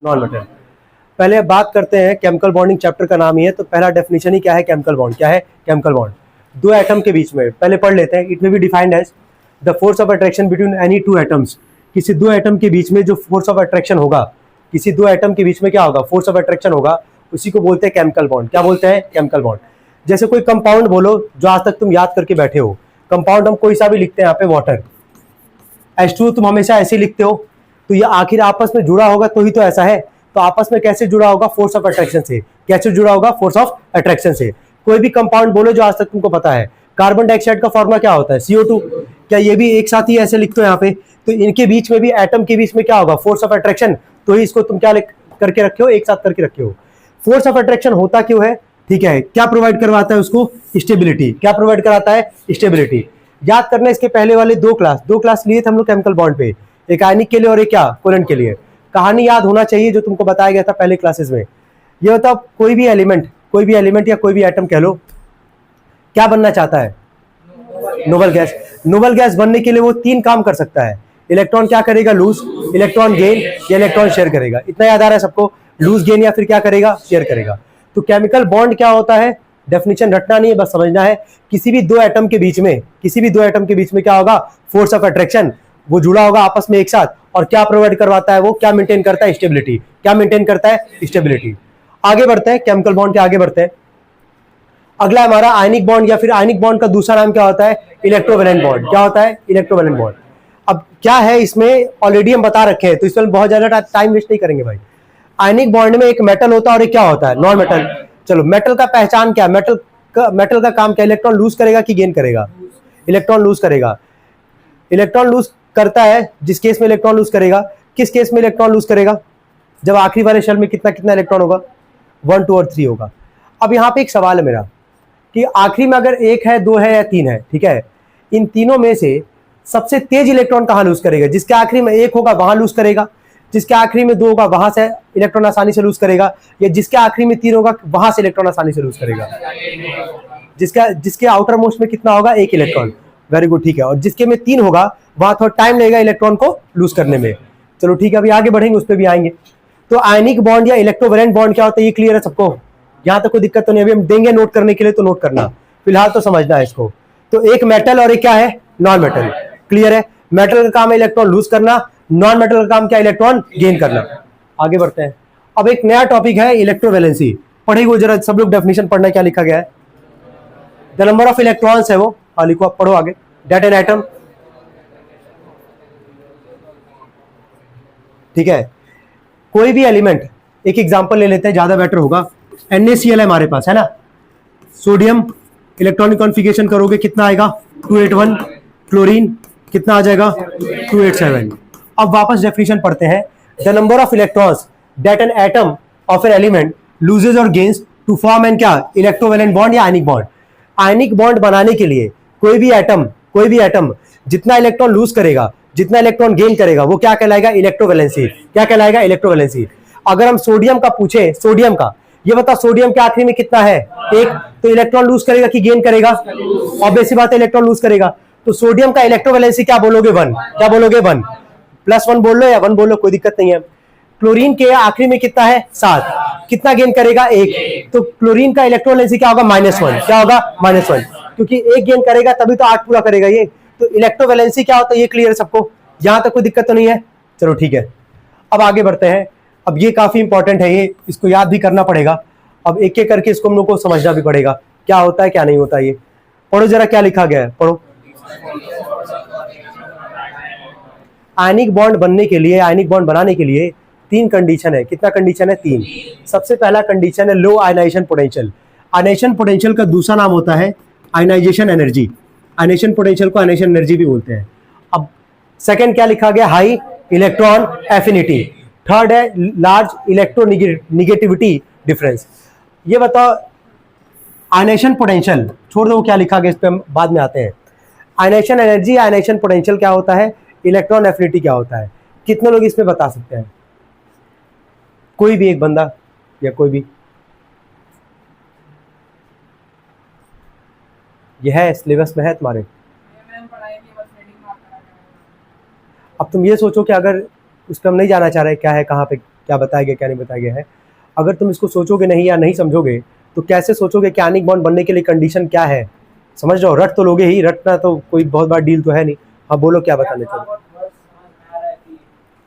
Non metal. पहले बात करते हैं, केमिकल बॉन्डिंग चैप्टर का नाम ही है, तो पहला डेफिनेशन ही क्या है, केमिकल बॉन्ड। क्या है केमिकल बॉन्ड? दो एटम के बीच में, पहले पढ़ लेते हैं। It may be defined as the force of attraction between any two atoms. किसी दो एटम के बीच में जो फोर्स ऑफ अट्रैक्शन होगा, किसी दो एटम के बीच में क्या होगा, फोर्स ऑफ अट्रैक्शन होगा, उसी को बोलते हैं केमिकल बॉन्ड। क्या बोलते हैं? Chemical bond. जैसे कोई कंपाउंड बोलो जो आज तक तुम याद करके बैठे हो, कंपाउंड हम कोई सा भी लिखते हैं, यहाँ पे वाटर H2 तुम हमेशा ऐसे लिखते हो, तो ये आखिर आपस में जुड़ा होगा तो ही तो ऐसा है। तो आपस में कैसे जुड़ा होगा? फोर्स ऑफ अट्रैक्शन से। कैसे जुड़ा होगा? फोर्स ऑफ अट्रैक्शन से। कोई भी कंपाउंड बोलो जो आज तक तुमको पता है, कार्बन डाइऑक्साइड का फॉर्मूला क्या होता है? CO2। क्या ये भी एक साथ ही ऐसे लिखते हो यहाँ पे? तो इनके बीच में भी, एटम के बीच में क्या होगा? Force of attraction. तो ही इसको तुम क्या करके रखे हो? एक साथ करके रखे हो। फोर्स ऑफ अट्रैक्शन होता क्यों है? ठीक है, क्या प्रोवाइड करवाता है उसको? स्टेबिलिटी। क्या प्रोवाइड कराता है? स्टेबिलिटी। याद करना, इसके पहले वाले दो क्लास लिए थे हम लोग केमिकल बॉन्ड पे, एक आयनिक के लिए और एक क्या, कोवेलेंट के लिए। कहानी याद होना चाहिए जो तुमको बताया गया था पहले क्लासेस में। ये बताओ, कोई भी एलिमेंट या कोई भी एटम कह लो, क्या बनना चाहता है? Noble gas. नोबल गैस बनने के लिए वो तीन काम कर सकता है। इलेक्ट्रॉन क्या करेगा? लूज, इलेक्ट्रॉन गेन या इलेक्ट्रॉन शेयर करेगा। इतना याद आ रहा है सबको? लूज, गेन या फिर क्या करेगा? शेयर करेगा। तो केमिकल बॉन्ड क्या होता है? डेफिनेशन रटना नहीं है, बस समझना है। किसी भी दो एटम के बीच में क्या होगा? Force of attraction. वो जुड़ा होगा आपस में एक साथ, और क्या प्रोवाइड करवाता है? वो क्या मेंटेन करता है? स्टेबिलिटी। क्या मेंटेन करता है? स्टेबिलिटी। आगे बढ़ते हैं, केमिकल बॉन्ड के आगे बढ़ते हैं। अगला हमारा आयनिक बॉन्ड, या फिर आयनिक बॉन्ड का दूसरा नाम क्या होता है? Electrovalent bond. क्या होता है? Electrovalent bond. अब क्या है इसमें, ऑलरेडी हम बता रखे हैं, तो इसमें बहुत ज्यादा टाइम वेस्ट नहीं करेंगे भाई। आयनिक बॉन्ड में एक मेटल होता है और एक क्या होता है? Non metal. चलो, मेटल का पहचान क्या? मेटल का काम क्या? इलेक्ट्रॉन लूज करेगा कि गेन करेगा? इलेक्ट्रॉन लूज करेगा। इलेक्ट्रॉन लूज करता है, जिस केस में इलेक्ट्रॉन लूज करेगा, किस केस में इलेक्ट्रॉन लूज करेगा? जब आखिरी वाले शेल में कितना इलेक्ट्रॉन होगा? 1, 2 और 3 होगा। अब यहाँ पे एक सवाल है मेरा कि आखिरी में अगर 1 है, 2 है या 3 है, ठीक है, इन तीनों में से सबसे तेज इलेक्ट्रॉन कहाँ लूज करेगा? जिसके आखिरी में 1 होगा वहां लूज करेगा, जिसके आखिरी में 2 होगा वहां से इलेक्ट्रॉन आसानी से लूज करेगा, या जिसके आखिरी में 3 होगा वहां से इलेक्ट्रॉन आसानी से लूज करेगा? जिसके आउटर मोस्ट में कितना होगा? 1 इलेक्ट्रॉन। वेरी गुड, ठीक है। और जिसके में 3 होगा वहां थोड़ा टाइम लगेगा इलेक्ट्रॉन को लूज करने में। चलो ठीक है, अभी आगे बढ़ेंगे, उस पर भी आएंगे। तो आयनिक बॉन्ड या इलेक्ट्रोवैलेंट बॉन्ड क्या होता है? ये क्लियर है सबको? यहां तक कोई दिक्कत तो नहीं? अभी हम देंगे नोट करने के लिए, तो नोट करना, फिलहाल तो समझना है इसको। तो एक मेटल और एक क्या है? Non metal. क्लियर है? मेटल का काम है इलेक्ट्रॉन लूज करना, नॉन मेटल का काम क्या? इलेक्ट्रॉन गेन करना। आगे बढ़ते हैं। अब एक नया टॉपिक है इलेक्ट्रोवैलेंसी। पढ़ेगा जरा सब लोग, डेफिनेशन पढ़ना, क्या लिखा गया है? द नंबर ऑफ इलेक्ट्रॉन्स है वो, लिखो, पढ़ो आगे। दैट एन एटम, ठीक है, कोई भी एलिमेंट, एक एग्जांपल ले लेते हैं, ज्यादा बेटर होगा। NaCl है हमारे पास, है ना? सोडियम इलेक्ट्रॉनिक कॉन्फ़िगरेशन करोगे कितना आएगा? 281। क्लोरीन कितना आ जाएगा? 287। अब वापस डेफिनेशन पढ़ते हैं। The number of electrons that an atom of an element loses और गेन्स टू फॉर्म एन क्या? इलेक्ट्रोवैलेंट बॉन्ड या आयनिक बॉन्ड। आयनिक बॉन्ड बनाने के लिए कोई भी एटम जितना इलेक्ट्रॉन लूज करेगा, जितना इलेक्ट्रॉन गेन करेगा, वो क्या कहलाएगा? इलेक्ट्रोवैलेंसी। क्या कहलाएगा? इलेक्ट्रोवैलेंसी। अगर हम सोडियम का पूछे, सोडियम का, ये बता सोडियम के आखिरी में कितना है? 1। तो इलेक्ट्रॉन लूज करेगा कि गेन करेगा? ऑब्वियस सी बात है, इलेक्ट्रॉन लूज करेगा। तो सोडियम का इलेक्ट्रोवैलेंसी क्या बोलोगे? 1। क्या बोलोगे? 1 +1 बोल लो या 1 बोल लो, कोई दिक्कत नहीं है। क्लोरीन के आखिरी में कितना है? 7। कितना गेन करेगा? 1। तो क्लोरीन का इलेक्ट्रोवैलेंसी क्या होगा? -1। क्या होगा? -1, क्योंकि 1 गेन करेगा तभी तो 8 पूरा करेगा ये। तो इलेक्ट्रोवैलेंसी क्या होता है? ये क्लियर है सबको? यहां तक कोई दिक्कत तो नहीं है? चलो ठीक है, अब आगे बढ़ते हैं। अब ये काफी इंपॉर्टेंट है, ये इसको याद भी करना पड़ेगा। अब एक एक करके इसको हम लोग को समझना भी पड़ेगा, क्या होता है क्या नहीं होता। ये पढ़ो जरा, क्या लिखा गया है, पढ़ो। आयनिक बॉन्ड बनने के लिए, आयनिक बॉन्ड बनाने के लिए 3 कंडीशन है। कितना कंडीशन है? 3। सबसे पहला कंडीशन है लो आयनाइजेशन पोटेंशियल। आयनाइजेशन पोटेंशियल का दूसरा नाम होता है आयनाइजेशन एनर्जी। आयनाइजेशन पोटेंशियल को आयनाइजेशन एनर्जी भी बोलते हैं। अब सेकंड क्या लिखा गया? High electron affinity. थर्ड है लार्ज इलेक्ट्रोनिगेटिविटी डिफरेंस। ये बताओ, आयनाइजेशन पोटेंशियल छोड़ दो, क्या लिखा गया इस पे हम बाद में आते हैं। आयनाइजेशन एनर्जी, आयनाइजेशन पोटेंशियल क्या होता है, इलेक्ट्रॉन एफिनिटी क्या होता है। कितने लोग इसमें बता सकते हैं? कोई भी एक बंदा या कोई भी? यह है सिलेबस में है तुम्हारे। अब तुम ये सोचो कि अगर उस पर हम नहीं जाना चाह रहे, क्या है, कहाँ पे क्या बताया गया क्या नहीं बताया गया है। अगर तुम इसको सोचोगे नहीं या नहीं समझोगे तो कैसे सोचोगे कि आयनिक बॉन्ड बनने के लिए कंडीशन क्या है। समझ रहे हो, रट तो लोगे ही, रटना तो कोई बहुत बड़ा डील तो है नहीं। हाँ बोलो क्या बताने चाहते।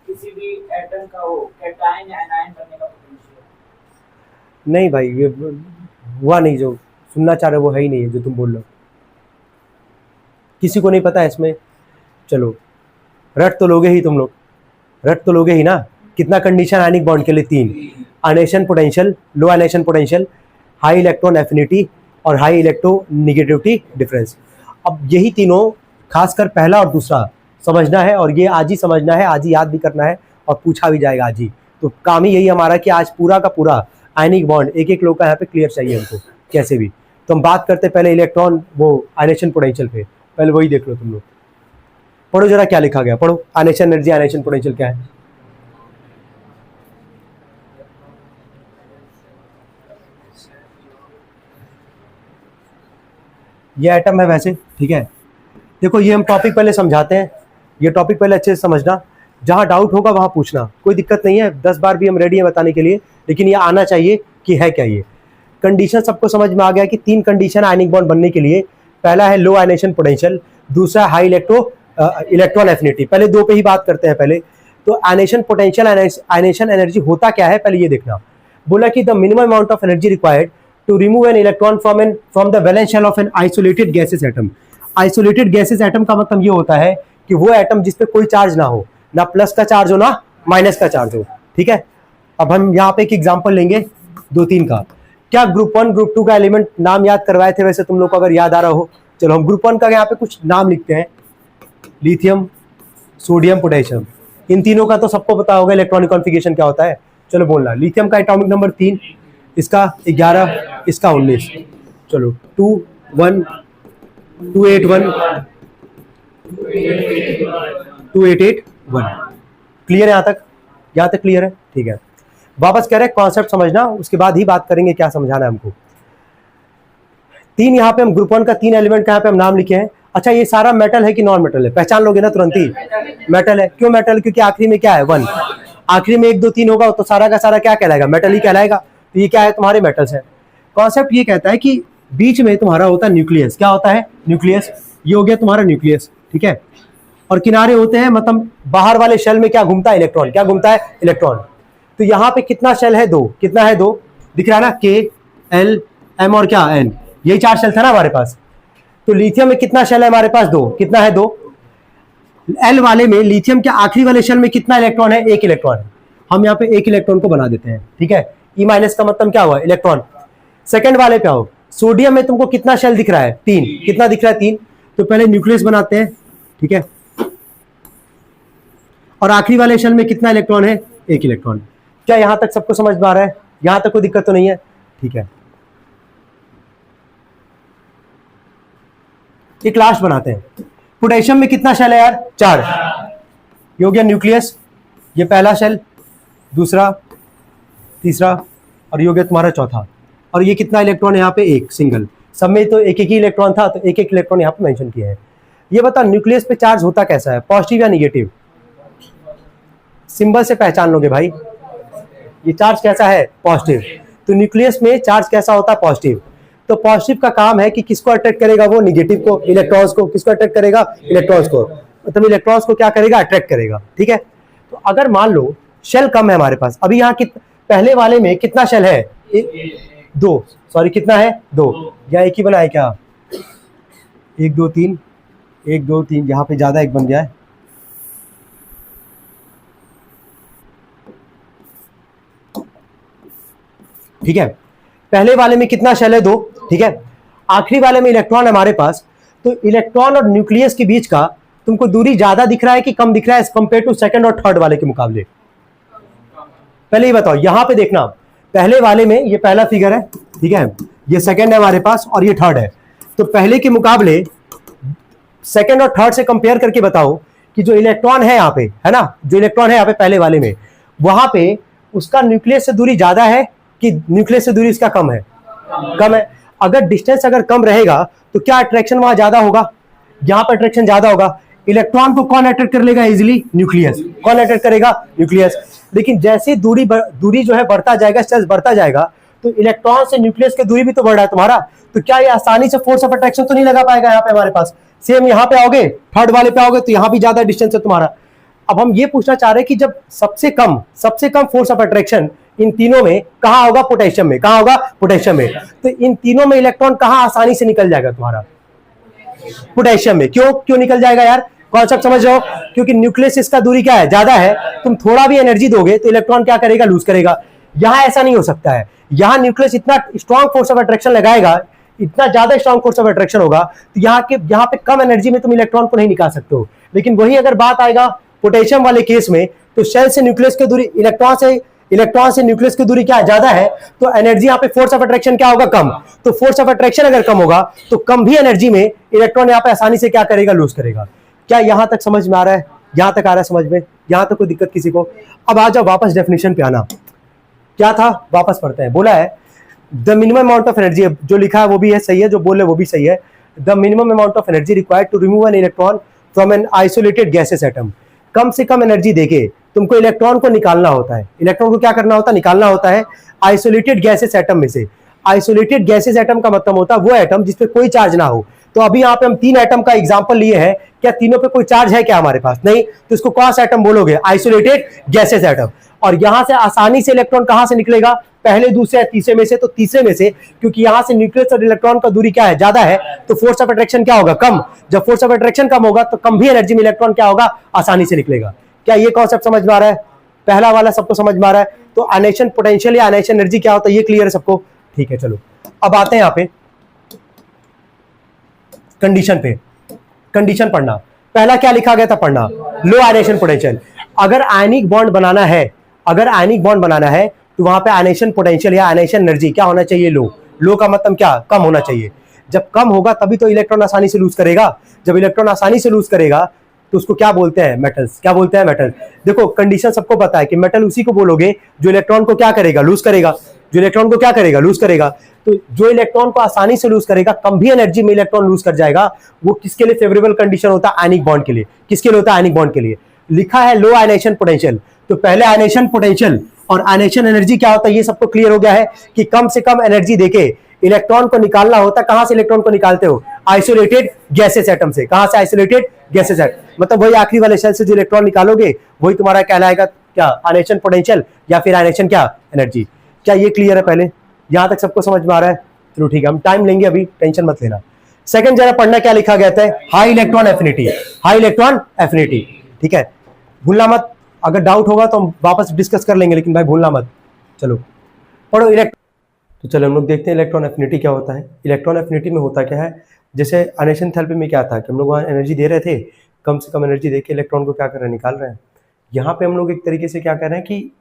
किसी भी एटम का हो कैटायन या एनायन बनने का पोटेंशियल। नहीं भाई, ये हुआ नहीं, जो सुनना चाह रहे हो वो है ही नहीं है जो तुम बोल रहे हो, किसी को नहीं पता है इसमें। चलो रट तो लोगे ही तुम लोग, रट तो लोगे ही ना। कितना कंडीशन आयनिक बॉन्ड के लिए? 3। Ionisation potential, low ionisation potential, high electron affinity और हाई इलेक्ट्रोनेगेटिविटी डिफरेंस। अब यही तीनों, खासकर पहला और दूसरा समझना है, और ये आज ही समझना है, आज ही याद भी करना है और पूछा भी जाएगा आज ही। तो काम ही यही हमारा कि आज पूरा का पूरा आयनिक बॉन्ड एक एक लोग का यहाँ पे क्लियर चाहिए हमको कैसे भी। तो हम बात करते पहले इलेक्ट्रॉन वो आयनेशन पोटेंशियल पे, पहले वही देख लो तुम लोग। पढ़ो जरा क्या लिखा गया, पढ़ो। आयनेशन एनर्जी, आयनेशन पोटेंशियल क्या है? ये एटम है वैसे, ठीक है। देखो ये हम टॉपिक पहले समझाते हैं, ये टॉपिक पहले अच्छे से समझना, जहाँ डाउट होगा वहाँ पूछना, कोई दिक्कत नहीं है। 10 बार भी हम रेडी हैं बताने के लिए, लेकिन ये आना चाहिए कि है क्या ये। कंडीशन सबको समझ में आ गया कि 3 कंडीशन आयनिक बॉन्ड बनने के लिए। पहला है लो आयनेशन पोटेंशियल, दूसरा हाई इलेक्ट्रॉन एफिनिटी। पहले 2 पे ही बात करते हैं पहले। तो आयनेशन पोटेंशियल, आयनेशन एनर्जी होता क्या है पहले ये देखना। बोला कि the minimum amount of energy required to remove an electron from the valence shell of an isolated gases atom. Isolated gases atom का मतलब ये होता है कि वो एटम जिसपे कोई चार्ज ना हो, ना प्लस का चार्ज हो ना माइनस का चार्ज हो, ठीक है। अब हम यहाँ पे एक एग्जांपल लेंगे 2-3 का। क्या ग्रुप 1 ग्रुप 2 का एलिमेंट नाम याद करवाए थे वैसे तुम लोग को, अगर याद आ रहा हो? चलो हम ग्रुप 1 का यहाँ पे कुछ नाम लिखते हैं। Lithium, sodium, potassium. इन तीनों का तो सबको पता होगा इलेक्ट्रॉनिक कॉन्फ़िगरेशन क्या होता है। चलो बोलना। लिथियम का एटॉमिक नंबर 3, इसका 11, इसका 19। चलो 2 1 281 2881। क्लियर है यहाँ तक? यहाँ तक क्लियर है? ठीक है। वापस कह रहे हैं कॉन्सेप्ट समझना, उसके बाद ही बात करेंगे क्या समझाना है हमको। 3 यहाँ पे हम ग्रुप 1 का 3 एलिमेंट का यहाँ पे हम नाम लिखे हैं। अच्छा ये सारा मेटल है कि नॉन मेटल है? पहचान लोगे ना तुरंत ही, मेटल है। क्यों मेटल? क्योंकि आखिरी में क्या है? 1। आखिरी में 1 2 3 होगा तो सारा का सारा क्या कहलाएगा? मेटल ही कहलाएगा। तो ये क्या है? तुम्हारे मेटल्स है। कॉन्सेप्ट ये कहता है कि बीच में तुम्हारा होता है न्यूक्लियस। क्या होता है? न्यूक्लियस। ये हो गया तुम्हारा न्यूक्लियस, ठीक है। और किनारे होते हैं, मतलब बाहर वाले शेल में क्या घूमता है? इलेक्ट्रॉन। क्या घूमता है? इलेक्ट्रॉन। तो यहाँ पे कितना शेल है? 2। कितना है? 2 दिख रहा है ना, K L M और क्या N, यही 4 शेल था ना हमारे पास। तो लिथियम में कितना शेल है हमारे पास? 2। कितना है? 2। L वाले में, लिथियम के आखिरी वाले शेल में कितना इलेक्ट्रॉन है? 1 इलेक्ट्रॉन। हम यहाँ पे 1 इलेक्ट्रॉन को बना देते हैं, ठीक है। E माइनस का मतलब क्या हुआ? इलेक्ट्रॉन। सेकंड वाले पे आओ। सोडियम में तुमको कितना शेल दिख रहा है? 3। कितना दिख रहा है? 3। तो पहले न्यूक्लियस बनाते हैं, ठीक है। और आखिरी वाले शेल में कितना इलेक्ट्रॉन है? 1 इलेक्ट्रॉन। क्या यहां तक सबको समझ में आ रहा है? यहां तक कोई दिक्कत तो नहीं है? ठीक है। एक लास्ट बनाते हैं। पोटेशियम में कितना शेल है यार? 4। ये हो गया न्यूक्लियस, ये पहला शेल, दूसरा, तीसरा, और ये हो गया तुम्हारा चौथा। और ये कितना इलेक्ट्रॉन है यहाँ पे? 1 सिंगल। सब में तो एक एक ही इलेक्ट्रॉन था, तो एक एक इलेक्ट्रॉन यहाँ पे मेंशन किया है। ये बता न्यूक्लियस पे चार्ज होता कैसा है? पॉजिटिव या निगेटिव? सिंबल से पहचान लोगे भाई। ये चार्ज कैसा है? पॉजिटिव। तो न्यूक्लियस में चार्ज कैसा होता है? पॉजिटिव। तो पॉजिटिव का काम है कि किसको अट्रैक्ट करेगा? वो निगेटिव को, इलेक्ट्रॉन्स को। किसको अट्रैक्ट करेगा? इलेक्ट्रॉन्स को। मतलब इलेक्ट्रॉन्स को क्या करेगा? अट्रैक्ट करेगा, ठीक है। तो अगर मान लो शेल कम है हमारे पास, अभी यहाँ पहले वाले में कितना शेल है? 2। सॉरी कितना है? 2। या एक ही बना है क्या? 1 2 3, 1 2 3, यहाँ पे ज्यादा एक बन गया है। ठीक है। पहले वाले में कितना शेल है? 2, ठीक है। आखिरी वाले में इलेक्ट्रॉन है हमारे पास। तो इलेक्ट्रॉन और न्यूक्लियस के बीच का तुमको दूरी ज्यादा दिख रहा है कि कम दिख रहा है एज कंपेयर टू सेकंड और थर्ड वाले के मुकाबले? पहले ही बताओ। यहां पे देखना, पहले वाले में ये पहला फिगर है, ठीक है। ये सेकंड है हमारे पास और ये थर्ड है। तो पहले के मुकाबले सेकंड और थर्ड से कंपेयर करके बताओ कि जो इलेक्ट्रॉन है यहाँ पे, है ना, जो इलेक्ट्रॉन है यहाँ पे पहले वाले में, वहां पे उसका न्यूक्लियस से दूरी ज्यादा है कि न्यूक्लियस से दूरी इसका कम है? कम है। अगर डिस्टेंस अगर कम रहेगा तो क्या अट्रैक्शन वहां ज्यादा होगा? यहां पर अट्रैक्शन ज्यादा होगा। इलेक्ट्रॉन को कौन अट्रैक्ट कर लेगा इजीली? न्यूक्लियस। कौन अट्रैक्ट करेगा? न्यूक्लियस। लेकिन जैसे दूरी जो है बढ़ता जाएगा, स्ट्रेस बढ़ता जाएगा, तो इलेक्ट्रॉन से न्यूक्लियस की दूरी भी तो बढ़ रहा है तुम्हारा, तो क्या ये आसानी से फोर्स ऑफ अट्रैक्शन तो नहीं लगा पाएगा यहाँ पे हमारे पास। सेम यहाँ पे आओगे, थर्ड वाले पे आओगे, तो यहाँ भी ज्यादा डिस्टेंस है तुम्हारा। अब हम ये पूछना चाह रहे हैं कि जब सबसे कम फोर्स ऑफ अट्रैक्शन इन तीनों में कहां होगा, पोटेशियम में। कहां होगा, पोटेशियम में। तो इन तीनों में इलेक्ट्रॉन कहां आसानी से निकल जाएगा तुम्हारा, पोटेशियम में। क्यों निकल जाएगा यार, कॉन्सेप्ट समझ रहे हो? क्योंकि न्यूक्लियस इसका दूरी क्या है, ज्यादा है। तुम थोड़ा भी एनर्जी दोगे तो इलेक्ट्रॉन क्या करेगा, लूज करेगा। यहां ऐसा नहीं हो सकता है, यहां न्यूक्लियस इतना स्ट्रॉन्ग फोर्स ऑफ अट्रैक्शन लगाएगा, इतना ज्यादा स्ट्रॉन्ग फोर्स ऑफ अट्रैक्शन होगा, तो यहाँ पे कम एनर्जी में तुम इलेक्ट्रॉन को नहीं निकाल सकते हो। लेकिन वही अगर बात आएगा पोटेशियम वाले केस में, तो शेल से न्यूक्लियस की दूरी, इलेक्ट्रॉन से न्यूक्लियस की दूरी क्या ज्यादा है, तो एनर्जी यहाँ पे फोर्स ऑफ अट्रैक्शन क्या होगा, कम। तो फोर्स ऑफ अट्रैक्शन अगर कम होगा तो कम भी एनर्जी में इलेक्ट्रॉन यहाँ पे आसानी से क्या करेगा, लूज करेगा। क्या यहां तक समझ में आ रहा है, यहां तक आ रहा है समझ में, यहां तक कोई दिक्कत किसी को? अब आ जाओ वापस डेफिनेशन पे आना, क्या था वापस पढ़ते हैं। बोला है the minimum amount of energy, जो लिखा है वो भी है सही है, जो बोले वो भी सही है। The minimum amount of energy required to remove an electron from an isolated gases atom. कम से कम एनर्जी देके तुमको इलेक्ट्रॉन को निकालना होता है। इलेक्ट्रॉन को क्या करना होता है, निकालना होता है आइसोलेटेड गैसेस एटम में से। आइसोलेटेड गैसेस एटम का मतलब होता है वो एटम जिसपे कोई चार्ज ना हो। तो अभी यहाँ पे हम 3 एटम का एग्जांपल लिए हैं, क्या तीनों पे कोई चार्ज है क्या हमारे पास? नहीं, तो इसको कौन सा एटम बोलोगे, आइसोलेटेड गैसेस एटम। और यहां से आसानी से इलेक्ट्रॉन कहां से निकलेगा, पहले, दूसरे, तीसरे में से। तो तीसरे में से, क्योंकि यहां से न्यूक्लियस और इलेक्ट्रॉन का दूरी क्या है, ज्यादा है, तो फोर्स ऑफ अट्रैक्शन क्या होगा, कम। जब फोर्स ऑफ अट्रैक्शन कम होगा तो कम भी एनर्जी में इलेक्ट्रॉन क्या होगा, आसानी से निकलेगा। क्या ये कॉन्सेप्ट समझ में आ रहा है? पहला वाला सबको समझ में आ रहा है? तो अनेशन पोटेंशियल या अनेशन एनर्जी क्या होता है, ये क्लियर है सबको? ठीक है, चलो अब आते हैं यहाँ पे कंडीशन पे। कंडीशन पढ़ना, पहला क्या लिखा गया था पढ़ना, लो आयनेशन पोटेंशियल। अगर आयनिक बॉन्ड बनाना है, तो वहां पे आयनेशन पोटेंशियल या आयनेशन एनर्जी क्या होना चाहिए, लो का मतलब क्या, कम होना चाहिए। जब कम होगा तभी तो इलेक्ट्रॉन आसानी से लूज करेगा। जब इलेक्ट्रॉन आसानी से लूज करेगा तो उसको क्या बोलते हैं, मेटल्स। क्या बोलते हैं, मेटल। देखो कंडीशन सबको पता है कि मेटल उसी को बोलोगे जो इलेक्ट्रॉन को क्या करेगा, लूज करेगा। जो इलेक्ट्रॉन को क्या करेगा, लूज करेगा। तो जो इलेक्ट्रॉन को आसानी से लूज करेगा, कम भी एनर्जी में इलेक्ट्रॉन लूज कर जाएगा, वो किसके लिए फेवरेबल कंडीशन होता है, आयनिक बॉन्ड के लिए। किसके लिए होता है, आयनिक बॉन्ड के लिए। लिखा है लो आयनेशन पोटेंशियल, तो पहले आयनेशन पोटेंशियल और आयनेशन एनर्जी क्या होता है ये सबको क्लियर हो गया है कि कम से कम एनर्जी देके इलेक्ट्रॉन को निकालना होता है। कहां से इलेक्ट्रॉन को निकालते हो, आइसोलेटेड गैसेस एटम से। कहां से, आइसोलेटेड गैसेस एटम, मतलब वही आखिरी वाले शेल से जो इलेक्ट्रॉन निकालोगे वही तुम्हारा कहलाएगा क्या, आयनेशन पोटेंशियल या फिर आयनेशन क्या, एनर्जी। क्या ये क्लियर है? पहले यहां तक सबको समझ में आ रहा है? चलो ठीक है, हम टाइम लेंगे अभी, टेंशन मत लेना। सेकंड जरा पढ़ना क्या लिखा गया था, high electron affinity. High electron affinity, ठीक है, भूलना मत। अगर डाउट होगा तो हम वापस डिस्कस कर लेंगे, लेकिन भाई भूलना मत। चलो पढ़ो तो चलो हम लोग देखते हैं इलेक्ट्रॉन एफिनिटी क्या होता है। इलेक्ट्रॉन एफिनिटी में होता क्या है, जैसे आयनेशन थेरेपी में क्या था कि हम लोग वहाँ एनर्जी दे रहे थे, कम से कम एनर्जी देके इलेक्ट्रॉन को क्या कर रहे हैं, निकाल रहे हैं। यहाँ पे हम लोग एक तरीके से क्या कर रहे हैं कि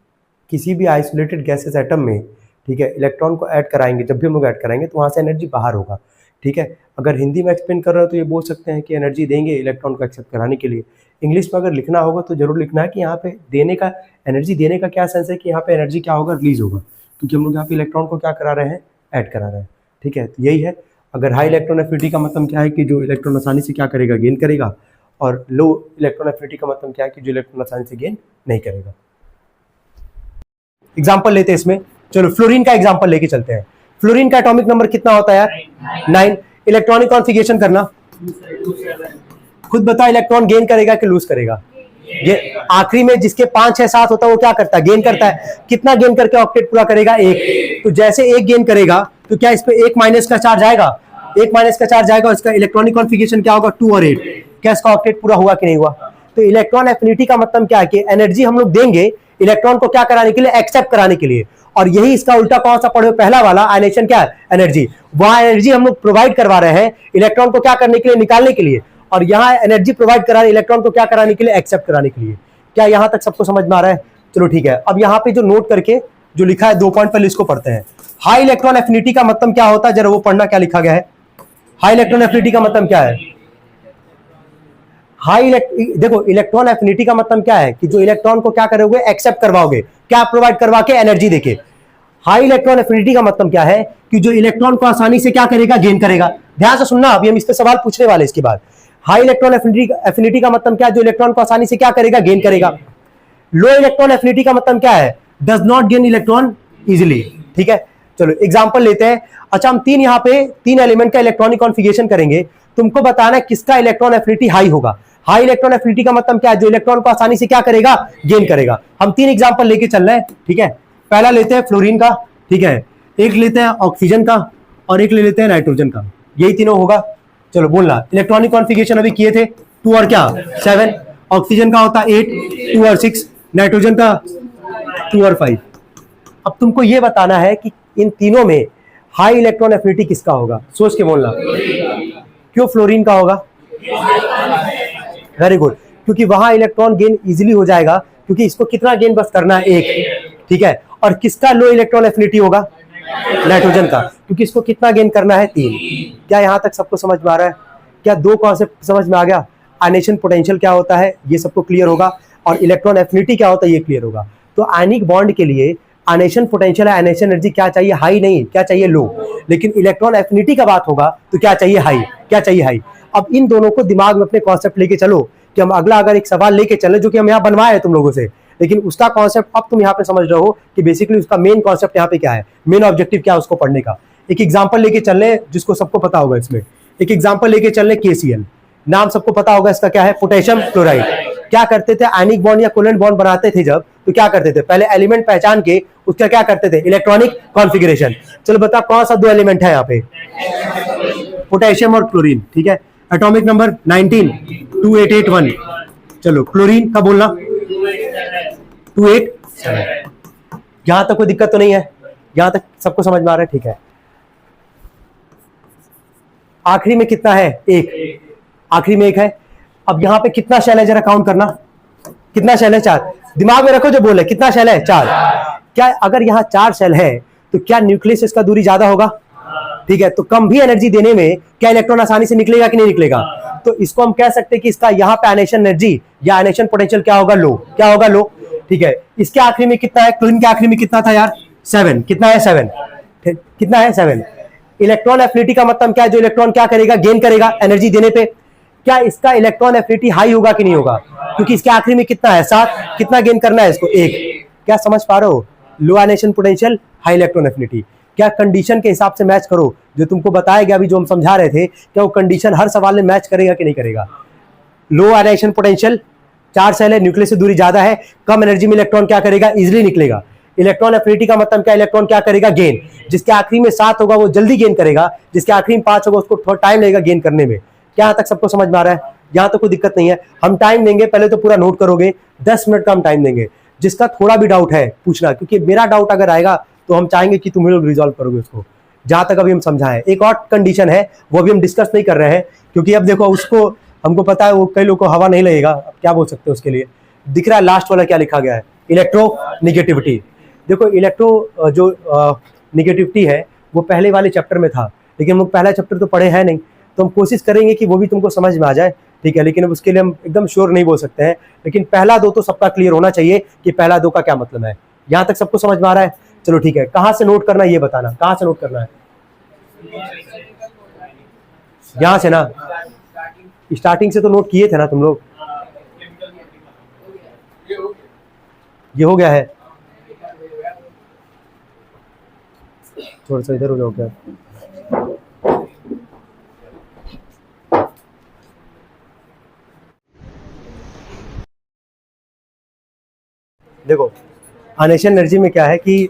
किसी भी आइसोलेटेड गैसेस एटम में, ठीक है, इलेक्ट्रॉन को ऐड कराएंगे। जब भी हम लोग ऐड कराएंगे तो वहाँ से एनर्जी बाहर होगा, ठीक है। अगर हिंदी में एक्सप्लेन कर रहे हो तो ये बोल सकते हैं कि एनर्जी देंगे इलेक्ट्रॉन को एक्सेप्ट कराने के लिए। इंग्लिश में अगर लिखना होगा तो जरूर लिखना है कि यहाँ पे देने का, एनर्जी देने का क्या सेंस है कि यहाँ पे एनर्जी क्या होगा, रिलीज होगा, क्योंकि हम लोग यहाँ पे इलेक्ट्रॉन को क्या करा रहे हैं, ऐड करा रहे हैं, ठीक है। तो यही है। अगर हाई इलेक्ट्रॉन एफिनिटी का मतलब क्या है कि जो इलेक्ट्रॉन आसानी से क्या करेगा, गेन करेगा, और लो इलेक्ट्रॉन एफिनिटी का मतलब क्या है कि जो इलेक्ट्रॉन आसानी से गेन नहीं करेगा। एग्जाम्पल लेते हैं इसमें, चलो फ्लोरीन का एग्जाम्पल लेके चलते हैं। फ्लोरीन का एटॉमिक नंबर कितना होता है यार, 9। इलेक्ट्रॉनिक कॉन्फ़िगरेशन करना, खुद बता, इलेक्ट्रॉन गेन करेगा कि लूज करेगा। ये आखिरी में जिसके 5, 6, 7 होता है वो क्या करता है, गेन करता है। कितना गेन करके ऑक्टेट पूरा करेगा, 1। तो जैसे 1 गेन करेगा तो क्या इस पे 1 माइनस का चार्ज आएगा, 1 माइनस का चार्ज आएगा। इसका इलेक्ट्रॉनिक कॉन्फ़िगरेशन क्या होगा, 2 और 8। क्या इसका ऑक्टेट पूरा हुआ कि नहीं हुआ? तो इलेक्ट्रॉन एफिनिटी का मतलब क्या है कि एनर्जी हम लोग देंगे इलेक्ट्रॉन को क्या कराने के लिए, एक्सेप्ट कराने के लिए। और यही इसका उल्टा कौन सा पढ़े, पहला वाला आयनेशन क्या है, एनर्जी। वहां एनर्जी हम लोग प्रोवाइड करवा रहे हैं इलेक्ट्रॉन को क्या करने के लिए, निकालने के लिए, और यहाँ एनर्जी प्रोवाइड करा रहे हैं इलेक्ट्रॉन को क्या कराने के लिए, एक्सेप्ट कराने के लिए। क्या यहां तक सबको समझ में आ रहा है? चलो ठीक है। अब यहाँ पे जो नोट करके जो लिखा है 2 पॉइंट पहले इसको पढ़ते हैं। हाई इलेक्ट्रॉन एफिनिटी का मतलब क्या होता है, जरा वो पढ़ना, क्या लिखा गया है। हाई इलेक्ट्रॉन एफिनिटी का मतलब क्या है, देखो इलेक्ट्रॉन एफिनिटी का मतलब क्या है कि जो इलेक्ट्रॉन को क्या करोगे, एक्सेप्ट करवाओगे, क्या प्रोवाइड करवा के, एनर्जी देके। हाई इलेक्ट्रॉन एफिनिटी का मतलब क्या है कि जो इलेक्ट्रॉन को आसानी से क्या करेगा, गेन करेगा। ध्यान से सुनना, अभी हम इस पे सवाल पूछने वाले इसके बाद। हाई इलेक्ट्रॉन एफिनिटी का मतलब क्या है, जो इलेक्ट्रॉन को आसानी से क्या करेगा, गेन करेगा। लो इलेक्ट्रॉन एफिनिटी का मतलब क्या है? Does not gain electron easily. ठीक है, चलो एग्जांपल लेते हैं। अच्छा, हम यहाँ पे 3 एलिमेंट का इलेक्ट्रॉनिक कॉन्फ़िगरेशन करेंगे। तुमको बताना है किसका इलेक्ट्रॉन एफिनिटी हाई होगा। हाई इलेक्ट्रॉन एफिनिटी का मतलब क्या है? जो इलेक्ट्रॉन को आसानी से क्या करेगा? गेन करेगा। हम 3 एग्जांपल लेके चल रहे हैं। ठीक है, पहला लेते हैं फ्लोरीन का, ठीक है, एक लेते हैं ऑक्सीजन का और एक ले लेते हैं नाइट्रोजन का। यही तीनों होगा। चलो बोलना, इलेक्ट्रॉनिक कॉन्फ़िगरेशन अभी किए थे 2 और क्या 7, ऑक्सीजन का होता 8, 2 और 6, नाइट्रोजन का 2 और 5। अब तुमको ये बताना है कि इन तीनों में हाई इलेक्ट्रॉन एफिनिटी किसका होगा। सोच के बोलना। क्यों फ्लोरीन का होगा? वेरी गुड, क्योंकि वहां इलेक्ट्रॉन गेन इजीली हो जाएगा, क्योंकि इसको कितना गेन बस करना है? 1। ठीक है, और किसका लो इलेक्ट्रॉन एफिनिटी होगा? नाइट्रोजन का, क्योंकि इसको कितना गेन करना है? 3। क्या यहां तक सबको समझ में आ रहा है? क्या 2 कॉन्सेप्ट समझ में आ गया? आयनेशन पोटेंशियल क्या होता है ये सबको क्लियर होगा, और इलेक्ट्रॉन एफिनिटी क्या होता है ये क्लियर होगा। तो आयनिक बॉन्ड के लिए आयनेशन पोटेंशियल, आयनेशन एनर्जी क्या चाहिए? हाई नहीं, क्या चाहिए? लो। लेकिन इलेक्ट्रॉन एफिनिटी का बात होगा तो क्या चाहिए? हाई। क्या चाहिए? हाई। अब इन दोनों को दिमाग में अपने कॉन्सेप्ट लेके चलो कि हम अगला अगर एक सवाल लेके चले जो कि हम यहाँ बनवाए हैं तुम लोगों से, लेकिन उसका कॉन्सेप्ट अब तुम यहाँ पे समझ रहे हो कि बेसिकली उसका मेन कॉन्सेप्ट यहाँ पे क्या है, मेन ऑब्जेक्टिव क्या है उसको पढ़ने का। एक एग्जांपल लेके चल रहे जिसको सबको पता होगा। इसमें एक एग्जांपल लेके चल रहे KCl, नाम सबको पता होगा इसका क्या है? Potassium chloride. क्या करते थे? आयनिक बॉन्ड या कोवेलेंट बॉन्ड बनाते थे जब, तो क्या करते थे? पहले एलिमेंट पहचान के उसका क्या करते थे? Electronic configuration. चलो बता कौन सा 2 एलिमेंट है यहाँ पे? पोटेशियम और क्लोरीन। ठीक है, एटॉमिक नंबर 19, 2881। चलो क्लोरीन का बोलना 287। यहां तक कोई दिक्कत तो नहीं है? यहां तक सबको समझ में आ रहा है? ठीक है, आखिरी में कितना है? 1। आखिरी में 1 है। अब यहां पे कितना शेल है जरा काउंट करना। कितना शेल है? 4। दिमाग में रखो जो बोले, कितना शेल है? 4। क्या अगर यहां 4 शेल है तो क्या न्यूक्लियस इसका दूरी ज्यादा होगा? ठीक है, तो कम भी एनर्जी देने में क्या इलेक्ट्रॉन आसानी से निकलेगा कि नहीं निकलेगा? तो इसको हम कह सकते हैं कि इसका यहाँ पे आयनेशन एनर्जी या आयनेशन पोटेंशियल क्या होगा? लो। क्या होगा? लो। ठीक है, इसके आखिरी में कितना है? क्लोरीन के आखिरी में कितना था यार? 7। कितना है? 7। कितना है? 7। इलेक्ट्रॉन एफिनिटी का मतलब क्या है? जो इलेक्ट्रॉन क्या करेगा? गेन करेगा एनर्जी देने पे। क्या इसका इलेक्ट्रॉन एफिनिटी हाई होगा कि नहीं होगा? क्योंकि इसके आखिरी में कितना है? 7। कितना गेन करना है इसको? 1। क्या समझ पा रहे हो? Low ionisation potential, high electron affinity. क्या कंडीशन के हिसाब से मैच करो जो तुमको बताया गया अभी जो हम समझा रहे थे, क्या वो कंडीशन हर सवाल में मैच करेगा कि नहीं करेगा? लो आयनेशन पोटेंशियल, 4 सेल है, न्यूक्लियस से दूरी ज्यादा है, कम एनर्जी में इलेक्ट्रॉन क्या करेगा? इजिली निकलेगा। इलेक्ट्रॉन एफिनिटी का मतलब क्या? इलेक्ट्रॉन क्या करेगा? गेन। जिसके आखिरी में 7 होगा वो जल्दी गेन करेगा, जिसके आखिरी में 5 होगा उसको थोड़ा टाइम लगेगा गेन करने में। क्या यहाँ तक सबको समझ में आ रहा है? यहाँ तो कोई दिक्कत नहीं है। हम टाइम देंगे, पहले तो पूरा नोट करोगे, 10 मिनट का हम टाइम देंगे। जिसका थोड़ा भी डाउट है पूछना, क्योंकि मेरा डाउट अगर आएगा तो हम चाहेंगे कि तुम लोग रिजॉल्व करोगे उसको, जहां तक अभी हम समझाएं। एक और कंडीशन है, वो भी हम डिस्कस नहीं कर रहे हैं, क्योंकि अब देखो उसको हमको पता है वो कई लोगों को हवा नहीं लगेगा। अब क्या बोल सकते हैं उसके लिए? दिख रहा है लास्ट वाला क्या लिखा गया है? Electro negativity. देखो इलेक्ट्रो जो निगेटिविटी है वो पहले वाले चैप्टर में था, लेकिन हम लोग पहला चैप्टर तो पढ़े हैं नहीं, तो हम कोशिश करेंगे कि वो भी तुमको समझ में आ जाए। ठीक है, लेकिन अब उसके लिए हम एकदम श्योर नहीं बोल सकते हैं, लेकिन पहला 2 तो सबका क्लियर होना चाहिए कि पहला 2 का क्या मतलब है। यहाँ तक सबको समझ में आ रहा है? चलो ठीक है, कहाँ से नोट करना है ये बताना, कहाँ से नोट करना है? यहाँ से ना? स्टार्टिंग से तो नोट किए थे ना तुम लोग? ये हो गया है? थोड़ा सा इधर हो जाओ क्या? देखो आयनेशन एनर्जी में क्या है कि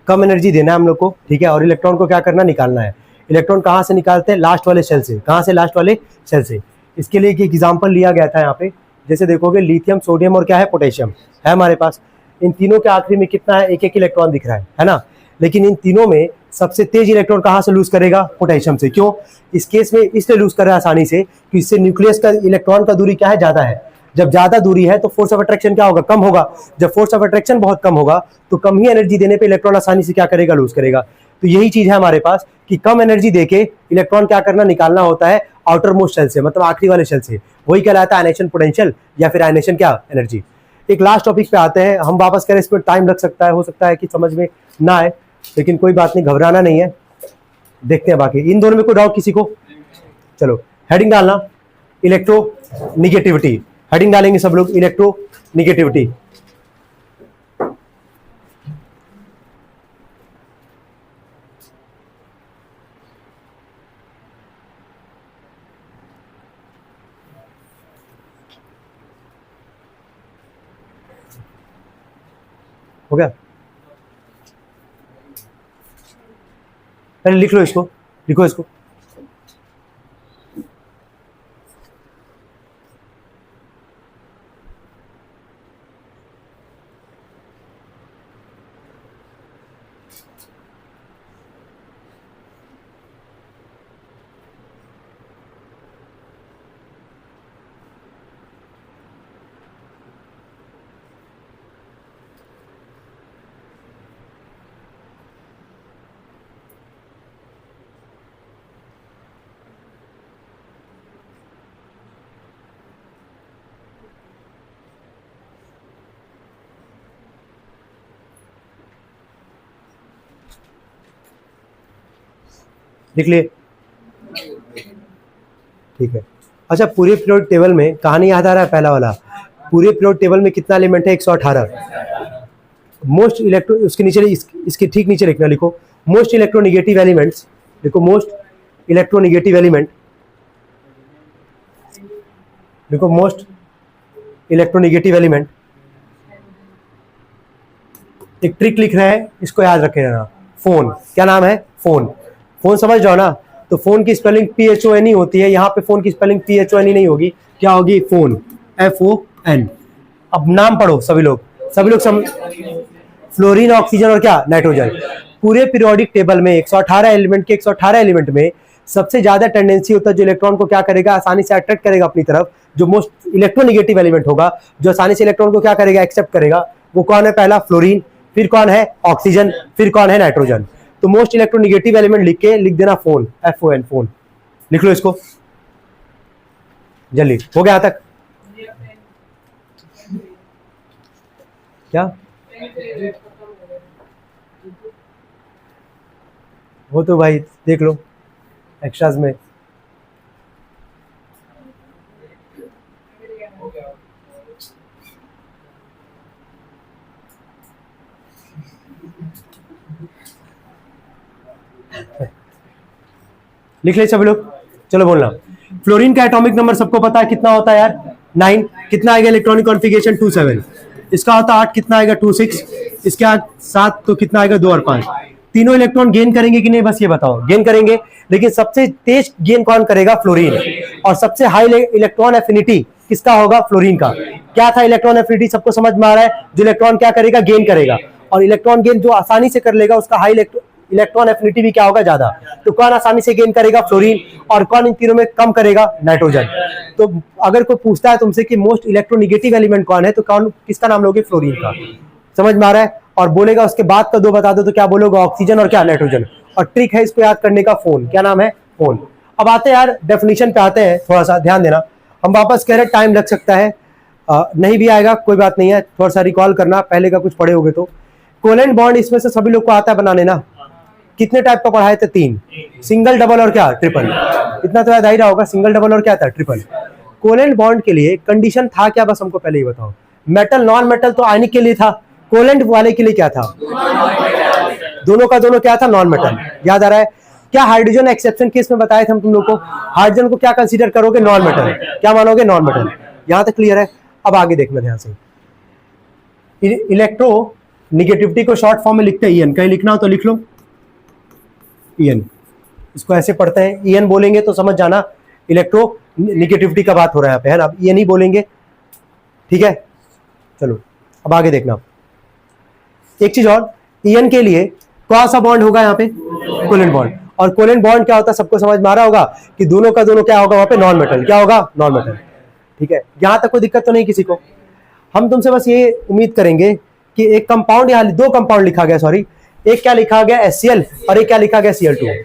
कम एनर्जी देना है हम लोग को, ठीक है, और इलेक्ट्रॉन को क्या करना? निकालना है। इलेक्ट्रॉन कहाँ से निकालते हैं? लास्ट वाले शेल से। कहाँ से? लास्ट वाले शेल से। इसके लिए एक एग्जांपल लिया गया था यहाँ पे, जैसे देखोगे लिथियम, सोडियम और क्या है? पोटेशियम है हमारे पास। इन तीनों के आखिरी में कितना है? 1-1 इलेक्ट्रॉन दिख रहा है ना? लेकिन इन तीनों में सबसे तेज इलेक्ट्रॉन कहाँ से लूज करेगा? पोटेशियम से। क्यों? इस केस में इसलिए लूज कर रहा है आसानी से कि इससे न्यूक्लियस का इलेक्ट्रॉन का दूरी क्या है? ज्यादा है। जब ज्यादा दूरी है तो फोर्स ऑफ अट्रैक्शन क्या होगा? कम होगा। जब फोर्स ऑफ अट्रैक्शन बहुत कम होगा तो कम ही एनर्जी देने पे इलेक्ट्रॉन आसानी से क्या करेगा? लूज करेगा। तो यही चीज है हमारे पास कि कम एनर्जी देके इलेक्ट्रॉन क्या करना? निकालना होता है आउटर मोस्ट शेल से, मतलब आखिरी वाले शेल से। वही कहलाता है आयनेशन पोटेंशियल या फिर आयनेशन क्या? एनर्जी। एक लास्ट टॉपिक पे आते हैं, हम वापस करें, इस पर टाइम लग सकता है, हो सकता है कि समझ में ना आए, लेकिन कोई बात नहीं, घबराना नहीं है, देखते हैं बाकी। इन दोनों में कोई डाउट किसी को? चलो हेडिंग डालना, इलेक्ट्रो निगेटिविटी। हेडिंग डालेंगे सब लोग, इलेक्ट्रो निगेटिविटी। हो गया? पहले लिख लो इसको, लिखो इसको। लिख लिए? ठीक है। अच्छा, पूरे पीरियोडिक टेबल में कहानी याद आ रहा है? पहला वाला, पूरे पीरियोडिक टेबल में कितना एलिमेंट है? 118। मोस्ट इलेक्ट्रो, उसके नीचे इसके ठीक नीचे लिखना, लिखो मोस्ट इलेक्ट्रोनिगेटिव एलिमेंट्स, लिखो मोस्ट इलेक्ट्रोनिगेटिव एलिमेंट, लिखो मोस्ट इलेक्ट्रोनिगेटिव एलिमेंट। एक ट्रिक लिख रहे हैं, इसको याद रखे रहना। फोन, क्या नाम है? फोन। फोन समझ जाओ ना, तो फोन की स्पेलिंग PHONE होती है, यहाँ पे फोन की स्पेलिंग PHONE नहीं होगी, क्या होगी? Phone, FON। अब नाम पढ़ो सभी लोग, फ्लोरीन, ऑक्सीजन और क्या? नाइट्रोजन। पूरे पीरियोडिक टेबल में 118 एलिमेंट के 118 एलिमेंट में सबसे ज्यादा टेंडेंसी होता है जो इलेक्ट्रॉन को क्या करेगा? आसानी से अट्रैक्ट करेगा अपनी तरफ, जो मोस्ट इलेक्ट्रोनिगेटिव एलिमेंट होगा, जो आसानी से इलेक्ट्रॉन को क्या करेगा? एक्सेप्ट करेगा। वो कौन है? पहला फ्लोरीन, फिर कौन है? ऑक्सीजन, फिर कौन है? नाइट्रोजन। तो मोस्ट इलेक्ट्रोनिगेटिव एलिमेंट लिख के लिख देना फोन, FON, फोन। लिख लो इसको जल्दी। हो गया यहां तक? क्या वो तो भाई देख लो एक्स्ट्राज में। लिख ले सभी लोग, चलो बोलना। फ्लोरीन का एटॉमिक नंबर सबको पता है कितना होता है यार? 9। कितना आएगा इलेक्ट्रॉनिक कॉन्फ़िगरेशन? 27। इसका होता 8, कितना आएगा? 26। इसके 7 तो कितना आएगा? 2 और 5। तीनों इलेक्ट्रॉन गेन करेंगे कि नहीं? बस ये बताओ। गेन करेंगे, लेकिन सबसे तेज गेन कौन करेगा? फ्लोरीन। और सबसे हाई इलेक्ट्रॉन एफिनिटी किसका होगा? फ्लोरीन का। क्या था इलेक्ट्रॉन एफिनिटी? सबको समझ में आ रहा है? जो इलेक्ट्रॉन क्या करेगा? गेन करेगा। और इलेक्ट्रॉन गेन जो आसानी से कर लेगा उसका हाई इलेक्ट्रॉन एफिनिटी भी क्या होगा? ज्यादा। तो कौन आसानी से गेन करेगा? फ्लोरीन। और कौन इन तीनों में कम करेगा? नाइट्रोजन। तो अगर कोई पूछता है तुमसे कि मोस्ट इलेक्ट्रोनिगेटिव एलिमेंट कौन है, तो कौन, किसका नाम लोगे? फ्लोरीन का। समझ में आ रहा है? और बोलेगा उसके बाद का 2 बता दो तो क्या बोलोगे? ऑक्सीजन और क्या? नाइट्रोजन। और ट्रिक है इसको याद करने का, फोन। क्या नाम है? फोन। अब आते हैं यार डेफिनेशन पे आते हैं, थोड़ा सा ध्यान देना। हम वापस कह रहे टाइम लग सकता है, नहीं भी आएगा कोई बात नहीं है, थोड़ा सा रिकॉल करना, पहले का कुछ पढ़े होगे तो। कोवेलेंट बॉन्ड इसमें से सभी लोग को आता है बनाने ना? कितने टाइप का पढ़ाए थे? 3, सिंगल, डबल और क्या? ट्रिपल। इतना तो याद आ ही रहा होगा, सिंगल, डबल और क्या था? ट्रिपल। कोवेलेंट बॉन्ड के लिए कंडीशन था क्या? बस हमको पहले ही बताओ। मेटल नॉन मेटल तो आयनिक के लिए था, कोवेलेंट वाले के लिए क्या था? दोनों का दोनों क्या था? Non metal. याद आ रहा है? क्या हाइड्रोजन एक्सेप्शन केस में बताए थे हम तुम लोग को? हाइड्रोजन को क्या कंसीडर करोगे? Non metal. क्या मानोगे? Non metal. यहां तक क्लियर है? अब आगे देखना ध्यान से। इलेक्ट्रो निगेटिविटी को शॉर्ट फॉर्म में लिखते हैं EN, कहीं लिखना हो तो लिख लो EN। इसको ऐसे पढ़ते हैं, EN बोलेंगे तो समझ जाना इलेक्ट्रो निगेटिविटी का बात हो रहा है यहाँ पे, है ना? अब EN ही बोलेंगे, ठीक है? चलो अब आगे देखना। एक चीज और, EN के लिए कौन सा बॉन्ड होगा यहाँ पे? Covalent bond. और कोवेलेंट बॉन्ड क्या होता है सबको समझ में आ रहा होगा कि दोनों का दोनों क्या होगा वहां पे? Non metal. क्या होगा? Non metal. ठीक है, यहां तक कोई दिक्कत तो नहीं किसी को? हम तुमसे बस ये उम्मीद करेंगे कि एक कंपाउंड, यहाँ 2 कंपाउंड लिखा गया, सॉरी, एक क्या लिखा गया? HCl, और एक क्या लिखा गया? Cl2।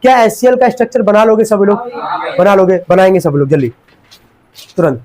क्या HCl का स्ट्रक्चर बना लोगे सब लोग? बना लोगे? बनाएंगे सब लोग जल्दी, तुरंत।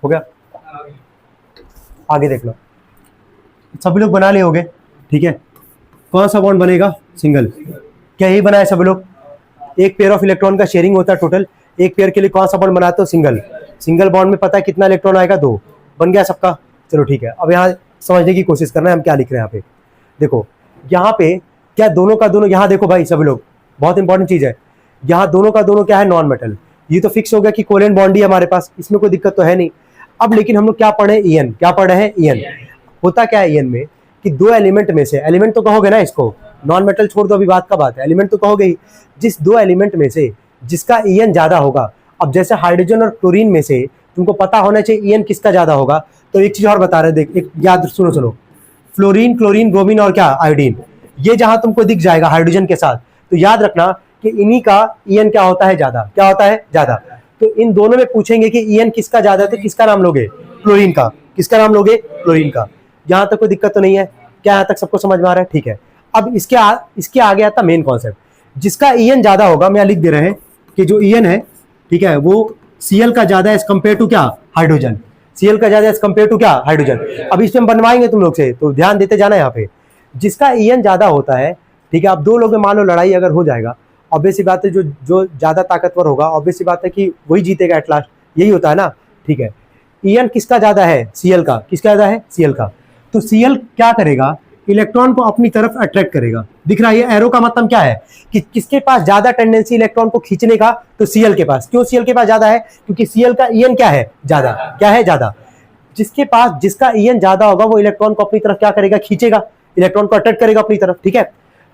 हो गया, आगे देख लो, सभी लोग बना लिए होगे, ठीक है। कौन सा बॉन्ड बनेगा? सिंगल। क्या यही बनाए सभी लोग? एक पेयर ऑफ इलेक्ट्रॉन का शेयरिंग होता है टोटल, एक पेयर के लिए कौन सा बॉन्ड बनाते हो? सिंगल। सिंगल बॉन्ड में पता है कितना इलेक्ट्रॉन आएगा? 2। बन गया सबका? चलो ठीक है, अब यहाँ समझने की कोशिश करना है हम क्या लिख रहे हैं यहाँ पे। देखो यहाँ पे क्या दोनों का दोनों, यहाँ देखो भाई सभी लोग, बहुत इंपॉर्टेंट चीज है, यहाँ दोनों का दोनों क्या है? Non metal. ये तो फिक्स हो गया कि कोवेलेंट बॉन्ड ही हमारे पास, इसमें कोई दिक्कत तो है नहीं। अब लेकिन हम लोग क्या पढ़े? ईएन। क्या पढ़े हैं? ईएन। होता क्या है ईएन में कि दो एलिमेंट में से, एलिमेंट तो कहोगे ना इसको, नॉन मेटल छोड़ दो, अभी बात का बात है, एलिमेंट तो कहोगे ही, जिस दो एलिमेंट में से जिसका ईएन ज्यादा होगा। अब जैसे हाइड्रोजन और क्लोरीन में से तुमको पता होना चाहिए ईएन किसका ज्यादा होगा। तो एक चीज और बता रहे, देख एक याद, सुनो सुनो, फ्लोरीन, क्लोरीन, ब्रोमीन और क्या? आयोडीन, ये जहां तुमको दिख जाएगा हाइड्रोजन के साथ, तो याद रखना कि इन्हीं का ईएन क्या होता है? ज्यादा। क्या होता है? ज्यादा। तो इन दोनों में पूछेंगे कि ईएन किसका ज्यादा है, तो किसका नाम लोगे? क्लोरीन का। किसका नाम लोगे? क्लोरीन का। यहां तक कोई दिक्कत तो नहीं है? क्या यहां तक सबको समझ में आ रहा है? ठीक है। अब इसके आगे आता मेन कॉन्सेप्ट, जिसका ईएन ज्यादा होगा, मैं लिख दे रहे हैं कि जो ईएन है, ठीक है, वो सीएल का ज्यादा है एज कंपेयर टू क्या? हाइड्रोजन। सीएल का ज्यादा एज कंपेयर टू क्या? हाइड्रोजन। अब इसमें बनवाएंगे तुम लोग से, तो ध्यान देते जाना यहाँ पे। जिसका ईएन ज्यादा होता है, ठीक है, अब दो लोग में मान लो लड़ाई अगर हो जाएगा, ऑब्वियस सी बात है जो जो ज्यादा ताकतवर होगा, ऑब्वियस सी बात है कि वही जीतेगा एट लास्ट, यही होता है ना, ठीक है। ईएन किसका ज्यादा है? सीएल का। किसका ज्यादा है? सीएल का। तो सीएल क्या करेगा? इलेक्ट्रॉन को अपनी तरफ अट्रैक्ट करेगा। दिख रहा है ये एरो का मतलब क्या है? कि किसके पास ज्यादा टेंडेंसी इलेक्ट्रॉन को खींचने का? तो सीएल के पास। क्यों सीएल के पास ज्यादा है? क्योंकि सीएल का ईएन क्या है? ज्यादा। क्या है? ज्यादा। जिसके पास, जिसका ईएन ज्यादा होगा वो इलेक्ट्रॉन को अपनी तरफ क्या करेगा? खींचेगा, इलेक्ट्रॉन को अट्रैक्ट करेगा अपनी तरफ, ठीक है।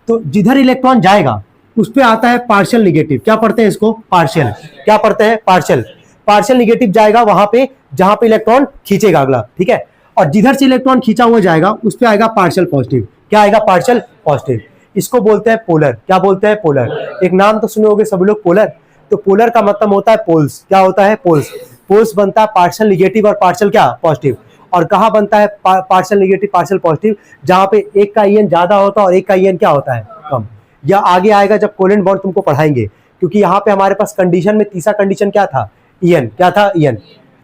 तो जिधर इलेक्ट्रॉन जाएगा उस पे आता है पार्शियल निगेटिव। क्या पढ़ते हैं इसको? पार्शियल। क्या पढ़ते हैं? पार्शियल। पार्शियल निगेटिव जाएगा वहां पे जहां पे इलेक्ट्रॉन खींचेगा अगला, ठीक है। और जिधर से इलेक्ट्रॉन खींचा हुआ जाएगा उस पे आएगा पार्शियल पॉजिटिव। क्या आएगा? Partial positive. इसको बोलते हैं पोलर। क्या बोलते हैं? पोलर। एक नाम तो सुने होगे सब लोग, पोलर। तो पोलर का मतलब होता है पोल्स। क्या होता है? पोल्स। पोल्स बनता है पार्शियल निगेटिव और पार्शियल क्या? पॉजिटिव। और कहां बनता है पार्शियल निगेटिव पार्शियल पॉजिटिव? जहां पे एक का ईएन ज्यादा होता है और एक का ईएन क्या होता है? कम। या आगे आएगा जब कोवेलेंट बॉन्ड तुमको पढ़ाएंगे, क्योंकि यहाँ पे हमारे पास कंडीशन में तीसरा कंडीशन क्या था? ईएन। क्या था? ईएन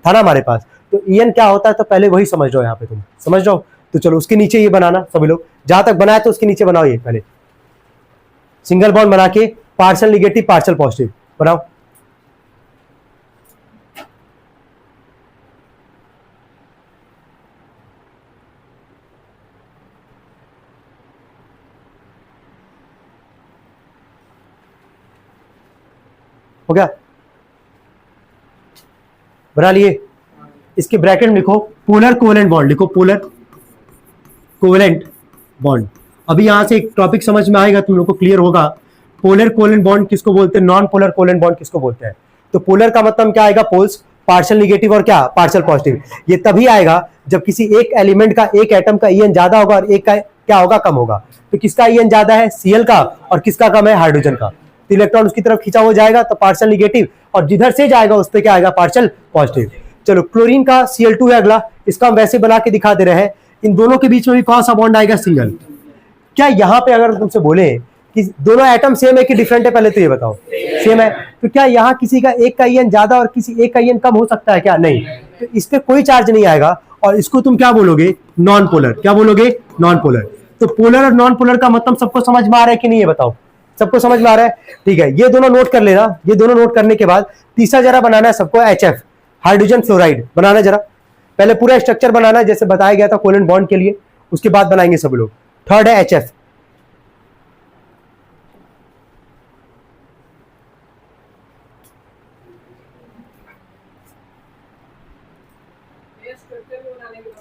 था ना हमारे पास। तो ईएन क्या होता है तो पहले वही समझ लो, यहाँ पे तुम समझ लो। तो चलो उसके नीचे ये बनाना सभी लोग, जहां तक बनाए तो उसके नीचे बनाओ ये पहले, सिंगल बॉन्ड बना के पार्शियल निगेटिव पार्शियल पॉजिटिव बनाओ। हो गया? बना लिए? इसके ब्रैकेट में लिखो पोलर कोवेलेंट बॉन्ड, लिखो पोलर कोवेलेंट बॉन्ड। अभी यहां से एक टॉपिक समझ में आएगा, तुम लोग को क्लियर होगा। पोलर कोवेलेंट बॉन्ड किसको बोलते हैं? नॉन पोलर कोवेलेंट बॉन्ड किसको बोलते हैं? तो पोलर का मतलब क्या आएगा? पोल्स, पार्शियल निगेटिव और क्या? Partial positive. ये तभी आएगा जब किसी एक एलिमेंट का, एक एटम का ईएन ज्यादा होगा और एक का क्या होगा? कम होगा। तो किसका ईएन ज्यादा है? सीएल का। और किसका कम है? हाइड्रोजन का। तो इलेक्ट्रॉन उसकी तरफ खींचा हो जाएगा तो पार्शियल निगेटिव, और जिधर से जाएगा उस पर क्या आएगा? Partial positive. चलो क्लोरीन का Cl2 है अगला, इसका हम वैसे बना के दिखा दे रहे हैं। इन दोनों के बीच में भी कौन सा बॉन्ड आएगा? सिंगल। क्या यहाँ पे अगर तुमसे बोले कि दोनों एटम सेम है कि डिफरेंट है, पहले तो ये बताओ। सेम है। तो क्या यहाँ किसी का एक का ईएन ज्यादा और किसी एक का ईएन कम हो सकता है क्या? नहीं। तो इस पे कोई चार्ज नहीं आएगा, और इसको तुम क्या बोलोगे? Non polar. क्या बोलोगे? Non polar. तो पोलर और नॉन पोलर का मतलब सबको समझ में आ रहा है कि नहीं, ये बताओ। सबको समझ में आ रहा है? ठीक है, ये दोनों नोट कर लेना। ये दोनों नोट करने के बाद तीसरा जरा बनाना है सबको, HF, हाइड्रोजन फ्लोराइड बनाना जरा। पहले पूरा स्ट्रक्चर बनाना है जैसे बताया गया था कोवेलेंट बॉन्ड के लिए, उसके बाद बनाएंगे सब लोग। थर्ड है HF।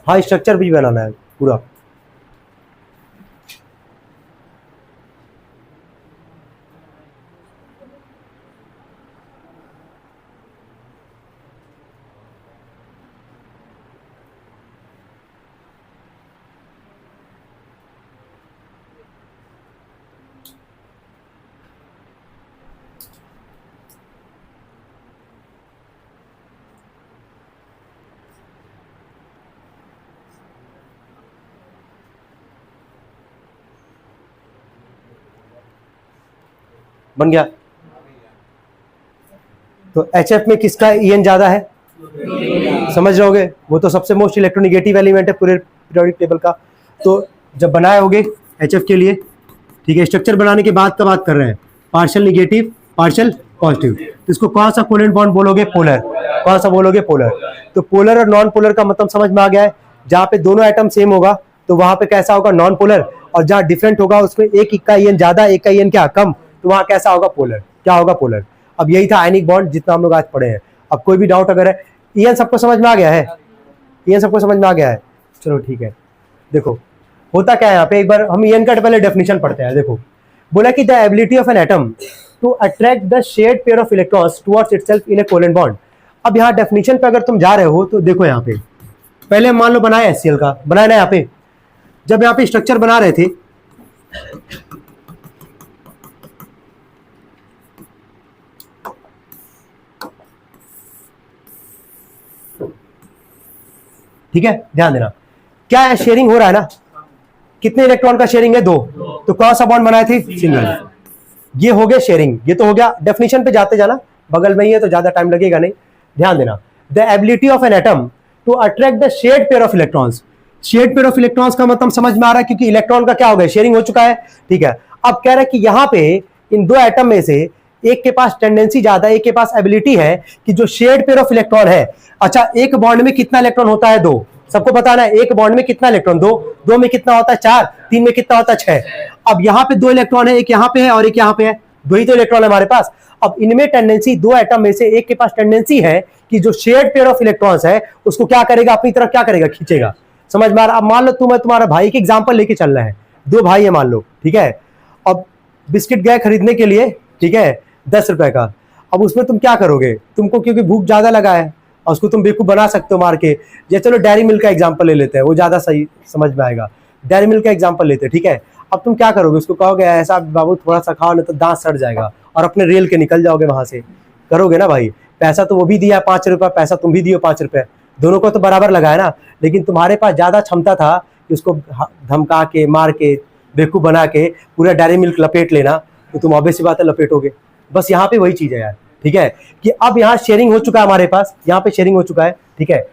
हाँ, स्ट्रक्चर भी बनाना है पूरा। बन गया? तो HF में किसका ईएन ज्यादा है? समझ रहे होगे, वो तो सबसे मोस्ट इलेक्ट्रोनिगेटिव एलिमेंट है पूरे पीरियोडिक टेबल का। तो जब बनाए होगे HF के लिए, ठीक है, स्ट्रक्चर बनाने के बाद का बात कर रहे हैं, पार्शियल निगेटिव पार्शियल पॉजिटिव, तो इसको कौन सा कोवेलेंट बॉन्ड बोलोगे? पोलर। कौन सा बोलोगे? पोलर। तो पोलर और नॉन पोलर का मतलब समझ में आ गया है। जहाँ पे दोनों एटम सेम होगा तो वहां पे कैसा होगा? Non polar. और जहाँ डिफरेंट होगा उसमें एक इक्का आयन ज्यादा, एक आयन क्या कम, तो वहां कैसा होगा? पोलर। क्या होगा? पोलर। अब यही था आयनिक बॉन्ड जितना हम लोग आज पढ़े हैं। अब कोई भी डाउट अगर है, ईएन सबको समझ में आ गया है? ईएन सबको समझ में आ गया है? चलो ठीक है। देखो होता क्या है यहाँ पे, एक बार हम ईएन का पहले डेफिनेशन पढ़ते हैं। देखो बोला कि the ability of an atom to attract the shared pair of electrons towards itself in a covalent bond. अब यहाँ डेफिनेशन पे अगर तुम जा रहे हो तो देखो यहाँ पे पहले मान लो बनाया HCl का, बनाया ना यहाँ पे, जब यहाँ पे स्ट्रक्चर बना रहे थे ठीक है, ध्यान देना क्या है, शेयरिंग हो रहा है ना, कितने इलेक्ट्रॉन का शेयरिंग है? 2। तो कौन सा बॉन्ड बनाए थे? सिंगल। ये हो गया शेयरिंग, ये तो हो गया। डेफिनेशन पे जाते जाना, बगल में ही है तो ज्यादा टाइम लगेगा नहीं। ध्यान देना, the ability of an atom to attract the shared pair of electrons. Shared pair of electrons का मतलब समझ में आ रहा है, क्योंकि इलेक्ट्रॉन का क्या हो गया? शेयरिंग हो चुका है, ठीक है। अब कह रहा है कि यहाँ पे इन दो एटम में से एक के पास टेंडेंसी ज्यादा, एक के पास एबिलिटी है कि जो शेयर्ड पेयर ऑफ इलेक्ट्रॉन है, अच्छा एक बॉन्ड में कितना इलेक्ट्रॉन होता है? 2। सबको बताना है एक बॉन्ड में कितना इलेक्ट्रॉन? 2। 2 में कितना होता है? 4। 3 में कितना होता है? 6। अब यहाँ पे 2 इलेक्ट्रॉन है, एक यहाँ पे है और एक यहाँ पे है, 2 ही तो इलेक्ट्रॉन है हमारे पास। अब इनमें टेंडेंसी, 2 एटम में से एक के पास टेंडेंसी है कि जो शेयर्ड पेयर ऑफ इलेक्ट्रॉन्स है उसको क्या करेगा? अपनी तरफ क्या करेगा? खींचेगा। समझ में आ रहा? अब मान लो तुम्हारा भाई के एग्जाम्पल लेके चल रहा है, 2 भाई है मान लो, ठीक है। अब बिस्किट गए खरीदने के लिए, ठीक है, 10 रुपए का। अब उसमें तुम क्या करोगे? तुमको क्योंकि भूख ज्यादा लगा है और उसको तुम बेवकूफ बना सकते हो मार के, या चलो डेयरी मिल्क का एग्जांपल ले लेते हैं, वो ज्यादा सही समझ में आएगा। डेयरी मिल्क का एग्जांपल लेते हैं, ठीक है। अब तुम क्या करोगे? उसको कहोगे ऐसा बाबू थोड़ा सा खाओ नहीं तो दांत सड़ जाएगा, और अपने रेल के निकल जाओगे वहां से। करोगे ना भाई? पैसा तो वो भी दिया 5 रुपए, पैसा तुम भी दियो 5 रुपए, दोनों को तो बराबर लगा है ना। लेकिन तुम्हारे पास ज्यादा क्षमता था कि उसको धमका के, मार के, बेवकूफ बना के पूरा डेयरी मिल्क लपेट लेना, तो तुम ऑब्वियस सी बात है लपेटोगे। बस यहाँ पे वही चीज है यार, ठीक है, कि अब यहाँ शेयरिंग हो चुका है हमारे पास, यहाँ पे शेयरिंग हो चुका है, ठीक है,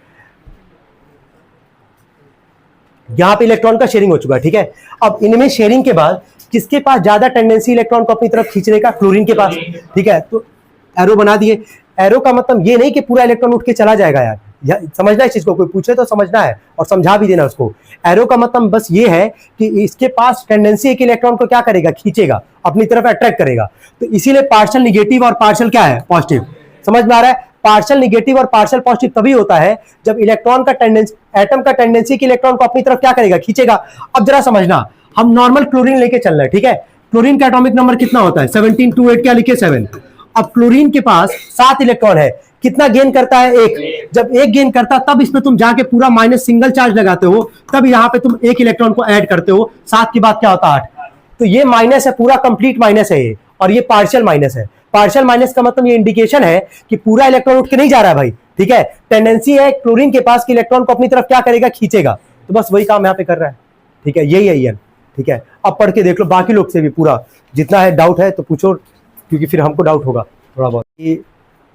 यहाँ पे इलेक्ट्रॉन का शेयरिंग हो चुका है, ठीक है। अब इनमें शेयरिंग के बाद किसके पास ज्यादा टेंडेंसी इलेक्ट्रॉन को अपनी तरफ खींचने का? क्लोरीन के पास, ठीक है। तो एरो बना दिए। एरो का मतलब ये नहीं कि पूरा इलेक्ट्रॉन उठ के चला जाएगा यार, समझना है इस चीज को, कोई पूछे तो समझना है और समझा भी देना उसको। एरो का मतलब बस ये है कि इसके पास टेंडेंसी है कि इलेक्ट्रॉन को क्या करेगा? खींचेगा, अपनी तरफ अट्रैक्ट करेगा। तो इसीलिए पार्शियल निगेटिव और पार्शियल क्या है? पॉजिटिव। समझ में आ रहा है? पार्शियल निगेटिव और पार्शियल पॉजिटिव तभी होता है जब इलेक्ट्रॉन का टेंडेंसी, एटम का टेंडेंसी कि इलेक्ट्रॉन को अपनी तरफ क्या करेगा? खींचेगा। अब जरा समझना, हम नॉर्मल क्लोरीन लेके चल रहे हैं, ठीक है। क्लोरीन का एटॉमिक नंबर कितना होता है? 17, 2, 8 क्या लिखे? 7। अब क्लोरीन के पास 7 इलेक्ट्रॉन है, कितना गेन करता है? 1। जब 1 गेन करता तब इसमें तुम जाके पूरा माइनस सिंगल चार्ज लगाते हो, तब यहाँ पे तुम 1 इलेक्ट्रॉन को ऐड करते हो। 7 की बात क्या होता है? 8। तो ये माइनस है, पूरा कंप्लीट माइनस है ये, और ये पार्शियल माइनस है। पार्शियल माइनस का मतलब ये इंडिकेशन है कि पूरा इलेक्ट्रॉन उठ के नहीं जा रहा है भाई, ठीक है। टेंडेंसी है क्लोरीन के पास कि इलेक्ट्रॉन को अपनी तरफ क्या करेगा? खींचेगा। तो बस वही काम यहाँ पे कर रहा है, ठीक है, यही है ईएन, ठीक है। अब पढ़ के देख लो, बाकी लोग से भी पूरा जितना है डाउट है तो पूछो, क्योंकि फिर हमको डाउट होगा थोड़ा बहुत।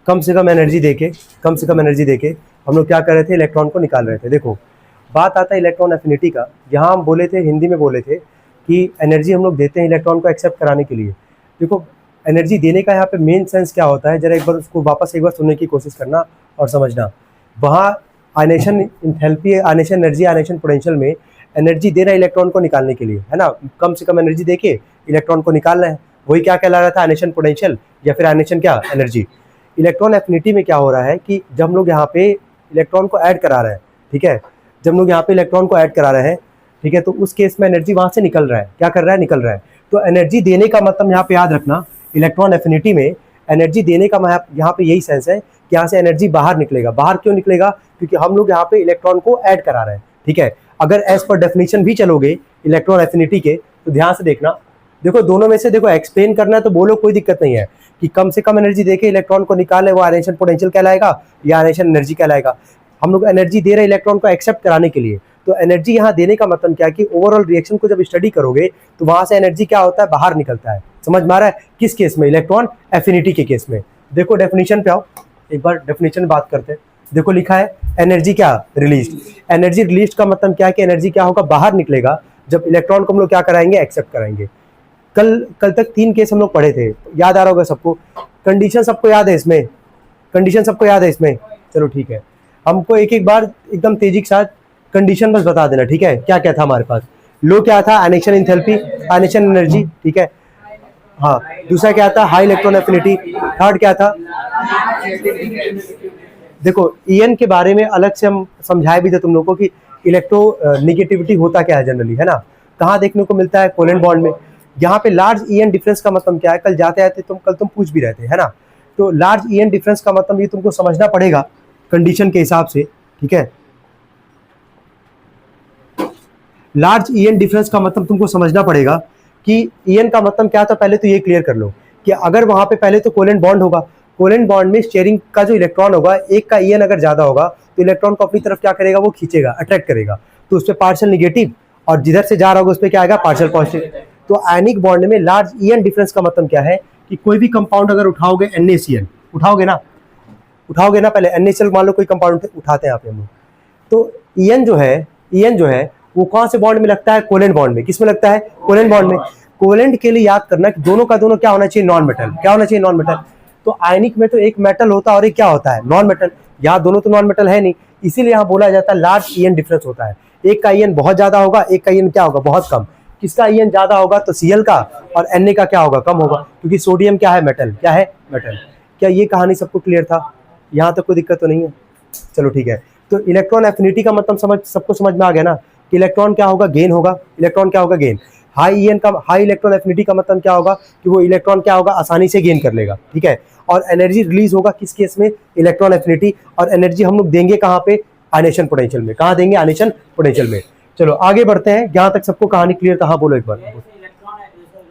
कम से कम एनर्जी देके, कम से कम एनर्जी देके हम लोग क्या कर रहे थे? इलेक्ट्रॉन को निकाल रहे थे। देखो बात आता है इलेक्ट्रॉन एफिनिटी का। यहाँ हम बोले थे, हिंदी में बोले थे कि एनर्जी हम लोग देते हैं इलेक्ट्रॉन को एक्सेप्ट कराने के लिए। देखो एनर्जी देने का यहाँ पे मेन सेंस क्या होता है, जरा एक बार उसको वापस एक बार सुनने की कोशिश करना और समझना। वहाँ ionisation enthalpy, ionisation energy, ionisation potential में एनर्जी दे रहा है इलेक्ट्रॉन को निकालने के लिए, है ना। कम से कम एनर्जी देके इलेक्ट्रॉन को निकालना है, वही क्या कहला रहा था? आयनेशन पोटेंशियल या फिर आयनेशन क्या? एनर्जी। इलेक्ट्रॉन एफिनिटी में क्या हो रहा है कि जब हम लोग यहाँ पे इलेक्ट्रॉन को ऐड करा रहे हैं, ठीक है, जब हम लोग यहाँ पे इलेक्ट्रॉन को ऐड करा रहे हैं, ठीक है, तो उस केस में एनर्जी वहाँ से निकल रहा है, क्या कर रहा है? निकल रहा है। तो एनर्जी देने का मतलब यहाँ पे याद रखना, इलेक्ट्रॉन एफिनिटी में एनर्जी देने का यहाँ पे यही सेंस है कि यहाँ से एनर्जी बाहर निकलेगा। बाहर क्यों निकलेगा? क्योंकि हम लोग यहाँ पे इलेक्ट्रॉन को ऐड करा रहे हैं, ठीक है। अगर एज पर डेफिनेशन भी चलोगे इलेक्ट्रॉन एफिनिटी के, तो ध्यान से देखना, देखो दोनों में से देखो एक्सप्लेन करना है तो बोलो, कोई दिक्कत नहीं है कि कम से कम एनर्जी देके इलेक्ट्रॉन को निकाले, वो आयनेशन पोटेंशियल कहलाएगा या आयनेशन एनर्जी कहलाएगा। हम लोग एनर्जी दे रहे इलेक्ट्रॉन को एक्सेप्ट कराने के लिए। तो एनर्जी यहाँ देने का मतलब क्या है कि ओवरऑल रिएक्शन को जब स्टडी करोगे तो वहां से एनर्जी क्या होता है? बाहर निकलता है। समझ में आ रहा है? किस केस में? इलेक्ट्रॉन एफिनिटी के केस में। देखो डेफिनेशन पे आओ, एक बार डेफिनेशन बात करते हैं। देखो लिखा है एनर्जी क्या रिलीज। एनर्जी रिलीज का मतलब क्या है कि एनर्जी क्या होगा, बाहर निकलेगा जब इलेक्ट्रॉन को हम लोग क्या कराएंगे, एक्सेप्ट कराएंगे। कल तक 3 केस हम लोग पढ़े थे, याद आ रहा होगा सबको। कंडीशन सबको याद है इसमें, कंडीशन सबको याद है इसमें। चलो ठीक है, हमको एक एक बार एकदम तेजी के साथ कंडीशन बस बता देना, ठीक है। क्या क्या था हमारे पास, लो क्या था, आयनेशन एंथैल्पी, आयनेशन एनर्जी, ठीक है। हाँ, दूसरा क्या था, हाई इलेक्ट्रॉन एफिनिटी। थर्ड क्या था, देखो ईएन के बारे में अलग से हम समझाए भी थे तुम लोगों को कि इलेक्ट्रो निगेटिविटी होता क्या है जनरली, है ना। कहाँ देखने को मिलता है, कोवेलेंट बॉन्ड में। यहाँ पे लार्ज ईएन डिफरेंस का मतलब क्या है, कल जाते आते तुम पूछ भी रहे थे, है ना। तो लार्ज ईएन डिफरेंस का मतलब ये तुमको समझना पड़ेगा कंडीशन के हिसाब से, ठीक है। लार्ज ईएन डिफरेंस का मतलब तुमको समझना पड़ेगा कि ईएन का मतलब क्या था, पहले तो ये क्लियर कर लो कि अगर वहां पे पहले तो कोवेलेंट बॉन्ड होगा, कोवेलेंट बॉन्ड में शेयरिंग का जो इलेक्ट्रॉन होगा, एक का ईएन अगर ज्यादा होगा तो इलेक्ट्रॉन को अपनी तरफ क्या करेगा, वो खींचेगा, अट्रैक्ट करेगा। तो उस पर पार्शियल निगेटिव, और जिधर से जा रहा होगा उस पर क्या आएगा, पार्शियल पॉजिटिव। तो आयनिक बॉन्ड में लार्ज ईएन डिफरेंस का मतलब क्या है कि कोई भी कंपाउंड अगर उठाओगे, NaCl उठाओगे ना, पहले NaCl मान लो कोई कंपाउंड उठाते हैं यहाँ पे हम लोग, तो ईएन जो है वो कौन से बॉन्ड में लगता है, कोवेलेंट बॉन्ड में। किस में लगता है, कोवेलेंट बॉन्ड में। कोवेलेंट के लिए याद करना कि दोनों का दोनों क्या होना चाहिए, नॉन मेटल। क्या होना चाहिए, नॉन मेटल। तो आयनिक में तो एक मेटल होता है और एक क्या होता है, नॉन मेटल। यहाँ दोनों तो नॉन मेटल है नहीं, इसीलिए यहाँ बोला जाता है लार्ज ईएन डिफरेंस होता है। एक का ईएन बहुत ज्यादा होगा, एक का ईएन क्या होगा, बहुत कम। किसका ईएन ज्यादा होगा, तो Cl का, और Na का क्या होगा, कम होगा, क्योंकि सोडियम क्या है, मेटल। क्या है, मेटल। क्या ये कहानी सबको क्लियर था, यहाँ तक कोई दिक्कत तो नहीं है। चलो ठीक है, तो इलेक्ट्रॉन एफिनिटी का मतलब सबको समझ में आ गया ना कि इलेक्ट्रॉन क्या होगा, गेन होगा। इलेक्ट्रॉन क्या होगा, गेन। हाई ईएन का, हाई इलेक्ट्रॉन एफिनिटी का मतलब क्या होगा कि वो इलेक्ट्रॉन क्या होगा, आसानी से गेन कर लेगा, ठीक है। और एनर्जी रिलीज होगा किस केस में, इलेक्ट्रॉन एफिनिटी। और एनर्जी हम लोग देंगे कहाँ पे, आयनेशन पोटेंशियल में। कहाँ देंगे, आयनेशन पोटेंशियल में। चलो आगे बढ़ते हैं, जहां तक सबको कहानी क्लियर था। हाँ बोलो एक बार। इलेक्ट्रॉन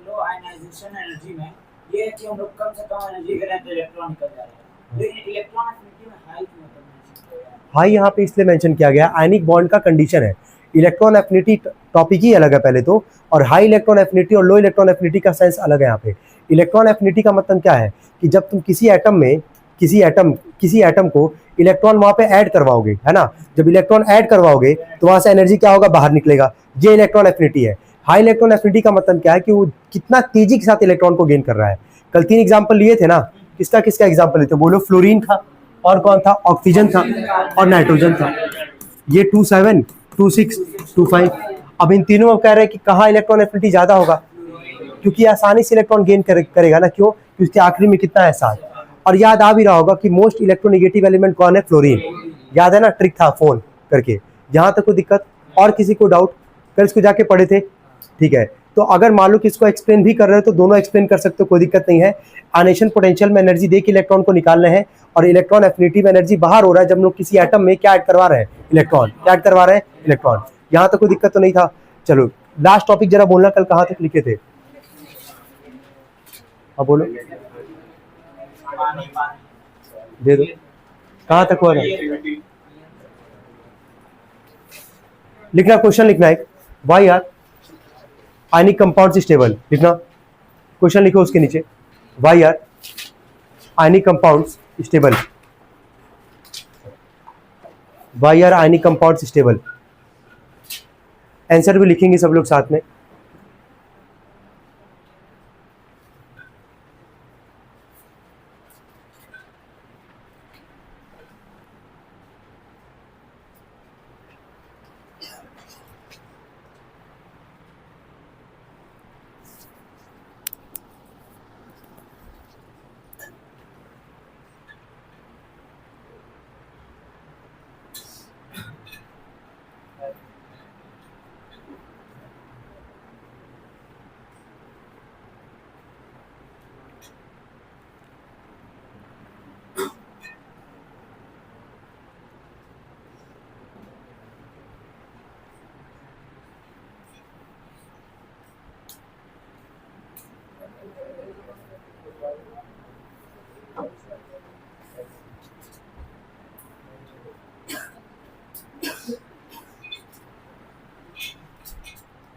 लो आयनाइजेशन एनर्जी में ये है कि हम लोग कम से कम एनर्जी दे रहे हैं तो इलेक्ट्रॉन निकल जा रहा है। लेकिन इलेक्ट्रॉन एफिनिटी में हाई क्यों मतलब हाई यहाँ पे इसलिए मेंशन किया गया, आयनिक बॉन्ड का कंडीशन है। इलेक्ट्रॉन एफिनिटी टॉपिक ही अलग है पहले तो, और हाई इलेक्ट्रॉन एफिनिटी और लो इलेक्ट्रॉन एफिनिटी का सेंस अलग है यहाँ पे। इलेक्ट्रॉन एफिनिटी का मतलब क्या है कि जब तुम किसी एटम में किसी एटम को इलेक्ट्रॉन वहां पे ऐड करवाओगे, है ना। जब इलेक्ट्रॉन ऐड करवाओगे तो वहां से एनर्जी क्या होगा, बाहर निकलेगा। ये इलेक्ट्रॉन एफिनिटी है। हाई इलेक्ट्रॉन एफिनिटी का मतलब क्या है कि वो कितना तेजी के साथ इलेक्ट्रॉन को गेन कर रहा है। कल 3 एग्जाम्पल लिए थे ना, किसका किसका एग्जाम्पल लिए थे, बोलो। फ्लोरीन था, और कौन था, ऑक्सीजन था, और नाइट्रोजन था। ये 27, 26, 25। अब इन तीनों में कह रहे हैं कि कहाँ इलेक्ट्रॉन एफिनिटी ज्यादा होगा, क्योंकि आसानी से इलेक्ट्रॉन गेन करेगा ना। क्यों, क्योंकि उसके आखिरी में कितना है, 7। और याद आ भी रहा होगा कि मोस्ट इलेक्ट्रोनेगेटिव एलिमेंट कौन है, फ्लोरीन। याद है ना, ट्रिक था फोन करके। जहां तक कोई दिक्कत और किसी को डाउट, कल इसको जाके पढ़े थे, ठीक है। तो अगर मान लो कि इसको एक्सप्लेन भी कर रहे हो तो दोनों एक्सप्लेन कर सकते हो, कोई दिक्कत नहीं है। आयनेशन पोटेंशियल में एनर्जी दे के इलेक्ट्रॉन को निकालना है, और इलेक्ट्रॉन एफिनिटी में एनर्जी बाहर हो रहा है जब हम लोग किसी एटम में क्या ऐड करवा रहे हैं, इलेक्ट्रॉन। क्या ऐड करवा रहे हैं, इलेक्ट्रॉन। यहाँ तक कोई दिक्कत तो नहीं था। चलो लास्ट टॉपिक जरा बोलना, कल कहाँ तक लिखे थे, हाँ बोलो, दे दो, कहाँ तक हुआ था, लिखना, क्वेश्चन लिखना है। Why are ionic compound stable, लिखना क्वेश्चन, लिखो उसके नीचे, why are ionic compound stable, why are ionic compound stable. Answer भी लिखेंगे सब लोग साथ में।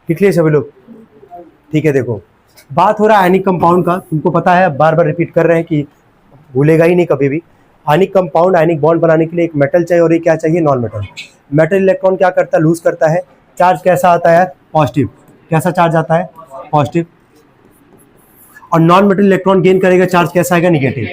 लिख लिए सभी लोग, ठीक है। देखो बात हो रहा है आयनिक कंपाउंड का, तुमको पता है, बार बार रिपीट कर रहे हैं कि भूलेगा ही नहीं कभी भी। आयनिक कंपाउंड आयनिक बॉन्ड बनाने के लिए एक मेटल चाहिए और एक क्या चाहिए, नॉन मेटल। मेटल इलेक्ट्रॉन क्या करता है, लूज करता है, चार्ज कैसा आता है, पॉजिटिव। कैसा चार्ज आता है, पॉजिटिव। और नॉन मेटल इलेक्ट्रॉन गेन करेगा, चार्ज कैसा आएगा, निगेटिव।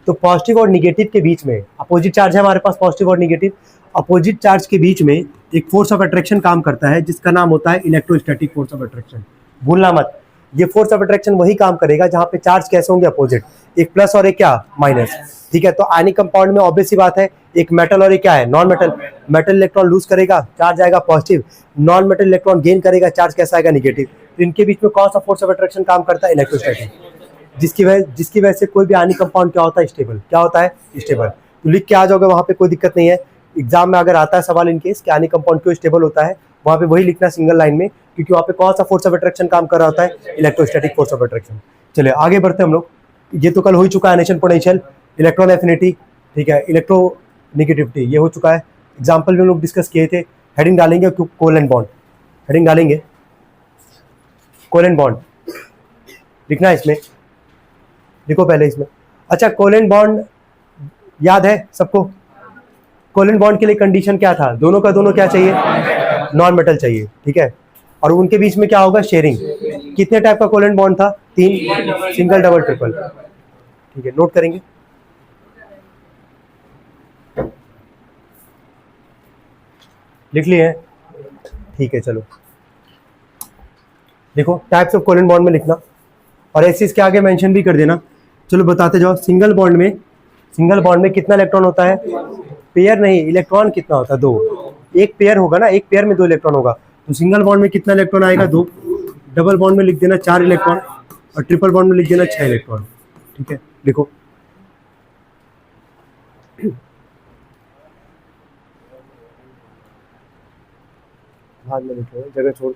तो पॉजिटिव और निगेटिव के बीच में अपोजिट चार्ज है हमारे पास, पॉजिटिव और निगेटिव। अपोजिट चार्ज के बीच में एक फोर्स ऑफ अट्रैक्शन काम करता है जिसका नाम होता है इलेक्ट्रोस्टैटिक फोर्स ऑफ अट्रैक्शन। भूलना मत, ये फोर्स ऑफ अट्रैक्शन वही काम करेगा जहां पे चार्ज कैसे होंगे, अपोजिट, एक प्लस और एक क्या, माइनस। ठीक है, तो आयनिक कंपाउंड में ऑब्वियस सी बात है, एक मेटल और एक क्या है, non metal. Metal electron lose करेगा, चार्ज आएगा positive. Non metal electron gain करेगा, चार्ज कैसा आएगा, निगेटिव। तो इनके बीच में कौन सा फोर्स ऑफ अट्रैक्शन काम करता है, इलेक्ट्रोस्टैटिक, जिसकी वजह से कोई भी आयनिक कंपाउंड क्या होता है, स्टेबल। क्या होता है, स्टेबल। तो लिख के आ जाओगे, वहां पे कोई दिक्कत नहीं है। एग्जाम में अगर आता है सवाल इन केस कि आयनिक कंपाउंड क्यों स्टेबल होता है, वहां पे वही लिखना सिंगल लाइन में, क्योंकि वहां पे कौन सा फोर्स ऑफ अट्रैक्शन काम कर रहा होता है, इलेक्ट्रोस्टैटिक फोर्स ऑफ अट्रैक्शन। चलिए आगे बढ़ते हैं हम लोग। ये तो कल हो ही चुका है, आयनेशन पोटेंशियल, इलेक्ट्रॉन एफिनिटी, ठीक है, इलेक्ट्रो नेगेटिविटी, ये हो चुका है। एग्जाम्पल में हम लोग डिस्कस किए थे। हेडिंग डालेंगे कोवेलेंट बॉन्ड, हेडिंग डालेंगे कोवेलेंट बॉन्ड, लिखना है इसमें, लिखो पहले इसमें। अच्छा, कोवेलेंट बॉन्ड याद है सबको? कोवेलेंट बॉन्ड के लिए कंडीशन क्या था, दोनों का दोनों क्या चाहिए, नॉन मेटल चाहिए, ठीक है। और उनके बीच में क्या होगा, शेयरिंग। कितने टाइप का कोवेलेंट बॉन्ड था, 3, सिंगल, डबल, ट्रिपल, ठीक है, नोट करेंगे। लिख लिए, ठीक है, चलो देखो टाइप्स ऑफ कोवेलेंट बॉन्ड में लिखना, और ऐसे इसके आगे मेंशन भी कर देना। चलो बताते जाओ। सिंगल बॉन्ड में कितना इलेक्ट्रॉन होता है, पेयर नहीं, इलेक्ट्रॉन कितना होता है, 2। एक पेयर होगा ना, एक पेयर में 2 इलेक्ट्रॉन होगा, तो सिंगल बॉन्ड में कितना इलेक्ट्रॉन आएगा, 2। डबल बॉन्ड में लिख देना 4 इलेक्ट्रॉन, और ट्रिपल बॉन्ड में लिख देना 6 इलेक्ट्रॉन, ठीक है। लिखो, बाद में लिखो, जगह छोड़।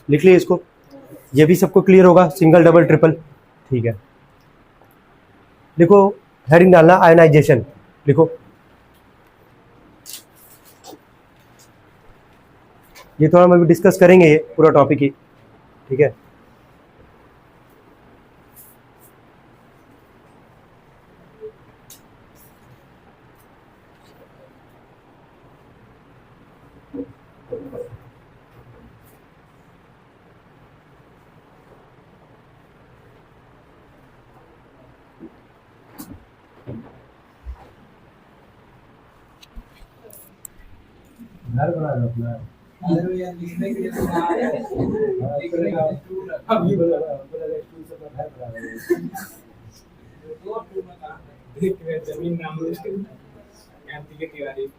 लिख लिए इसको, ये भी सबको क्लियर होगा, सिंगल, डबल, ट्रिपल, ठीक है। देखो हेडिंग डालना आयनाइजेशन, लिखो। ये थोड़ा हम अभी डिस्कस करेंगे, ये पूरा टॉपिक ही, ठीक है। घर बना लो अपना, यार लिखने के लिए तो बना रहे हैं। लिखने का टूल अभी बना लो, स्कूल से अपना घर बना लो। दो टूल में काम है। देख रहे जमीन नाम गांधी के तिवारी।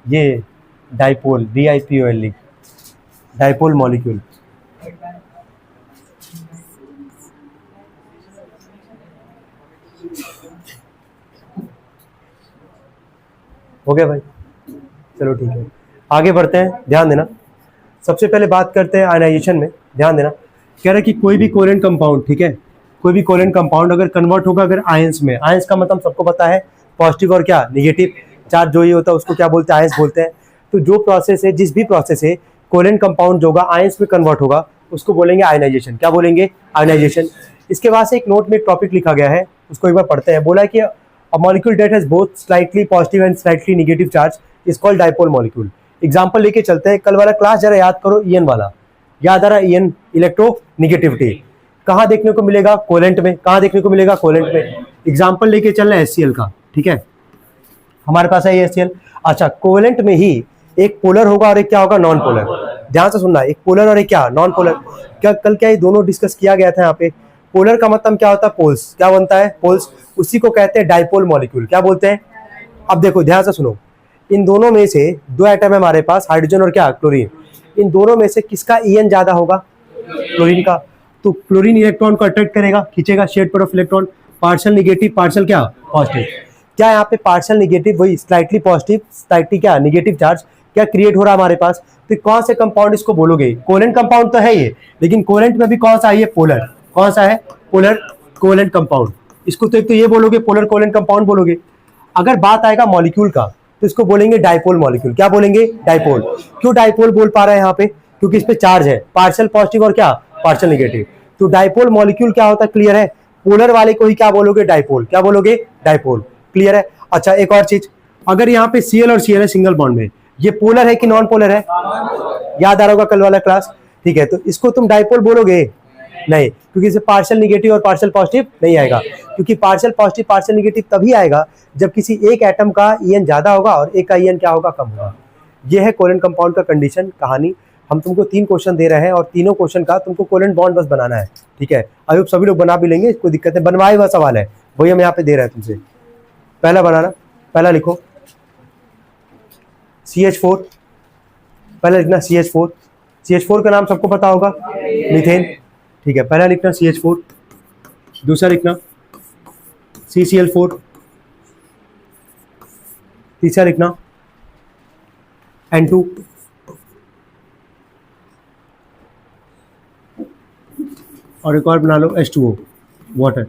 ये डाइपोल, DIPOL, डाइपोल मॉलिक्यूल, हो गया भाई। चलो ठीक है, आगे बढ़ते हैं, ध्यान देना। सबसे पहले बात करते हैं आयनाइजेशन में, ध्यान देना। कह रहा है कि कोई भी कोवेलेंट कंपाउंड, ठीक है, कोई भी कोवेलेंट कंपाउंड अगर कन्वर्ट होगा अगर आयंस में, आयंस का मतलब सबको पता है पॉजिटिव और क्या निगेटिव चार्ज जो ये होता है उसको क्या बोलते हैं, आयंस बोलते हैं। तो जो प्रोसेस है, जिस भी प्रोसेस है, कोवेलेंट कंपाउंड जो होगा आयंस में कन्वर्ट होगा, उसको बोलेंगे आयनाइजेशन। क्या बोलेंगे? आयनाइजेशन। इसके बाद से एक नोट में एक टॉपिक लिखा गया है, उसको एक बार पढ़ते हैं। बोला है कि a molecule that has both slightly positive and slightly negative charge is called dipole molecule। Example लेके चलते हैं, कल वाला क्लास जरा याद करो, ईएन वाला याद आ रहा है? ईएन इलेक्ट्रोनिगेटिविटी कहाँ देखने को मिलेगा? कोवेलेंट में। कहाँ देखने को मिलेगा? कोवेलेंट में। एग्जाम्पल लेके चलना है HCl का, ठीक है, हमारे पास है HCl। अच्छा, कोवेलेंट में ही एक पोलर होगा और एक क्या होगा? Non polar. ध्यान से सुनना, एक पोलर और एक क्या? Non polar. क्या कल क्या ये दोनों डिस्कस किया गया था यहाँ पे? पोलर का मतलब क्या होता है? पोल्स। क्या बनता है? पोल्स। उसी को कहते हैं डाइपोल मॉलिक्यूल। क्या बोलते हैं? अब देखो ध्यान से सुनो, इन दोनों में से दो एटम है हमारे पास, हाइड्रोजन और क्या? क्लोरीन। इन दोनों में से किसका ईएन ज्यादा होगा? क्लोरीन का। तो क्लोरीन इलेक्ट्रॉन को अट्रैक्ट करेगा, खींचेगा, शेड पर of electron, partial negative, partial क्या? पॉजिटिव। क्या यहाँ पे पार्शियल निगेटिव, वही स्लाइटली पॉजिटिव स्लाइटली क्या? निगेटिव चार्ज क्या क्रिएट हो रहा है हमारे पास? तो कौन से कंपाउंड इसको बोलोगे? कोवेलेंट कंपाउंड तो है ये, लेकिन कोवेलेंट में भी कौन सा है? ये पोलर। कौन सा है? Polar covalent compound. इसको तो एक तो ये बोलोगे पोलर कोवेलेंट कंपाउंड बोलोगे। अगर बात आएगा मॉलिक्यूल का तो इसको बोलेंगे डाइपोल मॉलिक्यूल। क्या बोलेंगे? डाइपोल। क्यों डाइपोल बोल पा रहे हैं यहाँ पे? क्योंकि इस पे चार्ज है, पार्शियल पॉजिटिव और क्या? Partial negative. तो डाइपोल मॉलिक्यूल क्या होता है? क्लियर है? पोलर वाले को ही क्या बोलोगे? डाइपोल। क्या बोलोगे? डाइपोल। क्लियर है? अच्छा, एक और चीज, अगर यहाँ पे Cl और Cl है सिंगल बॉन्ड में, ये पोलर है कि नॉन पोलर है? याद आ रहा होगा कल वाला क्लास, ठीक है। तो इसको तुम डाइपोल बोलोगे? नहीं, क्योंकि इसे पार्शियल निगेटिव और पार्शियल पॉजिटिव नहीं आएगा, क्योंकि पार्शियल पॉजिटिव पार्शियल निगेटिव तभी आएगा जब किसी एक एटम का ईएन ज्यादा होगा और एक का ईएन क्या होगा? कम होगा। ये है कोवेलेंट कंपाउंड का कंडीशन, कहानी। हम तुमको 3 क्वेश्चन दे रहे हैं और तीनों क्वेश्चन का तुमको कोवेलेंट बॉन्ड बस बनाना है, ठीक है। आई होप सभी लोग बना भी लेंगे, कोई दिक्कत है? बनवाए हुआ सवाल है, वही हम यहाँ पे दे रहे हैं तुमसे। पहला बनाना, पहला लिखो CH4, पहला लिखना CH4। CH4 का नाम सबको पता होगा, मीथेन, ठीक है। पहला लिखना CH4, दूसरा लिखना CCl4, तीसरा लिखना N2, और एक और बना लो H2O, वाटर।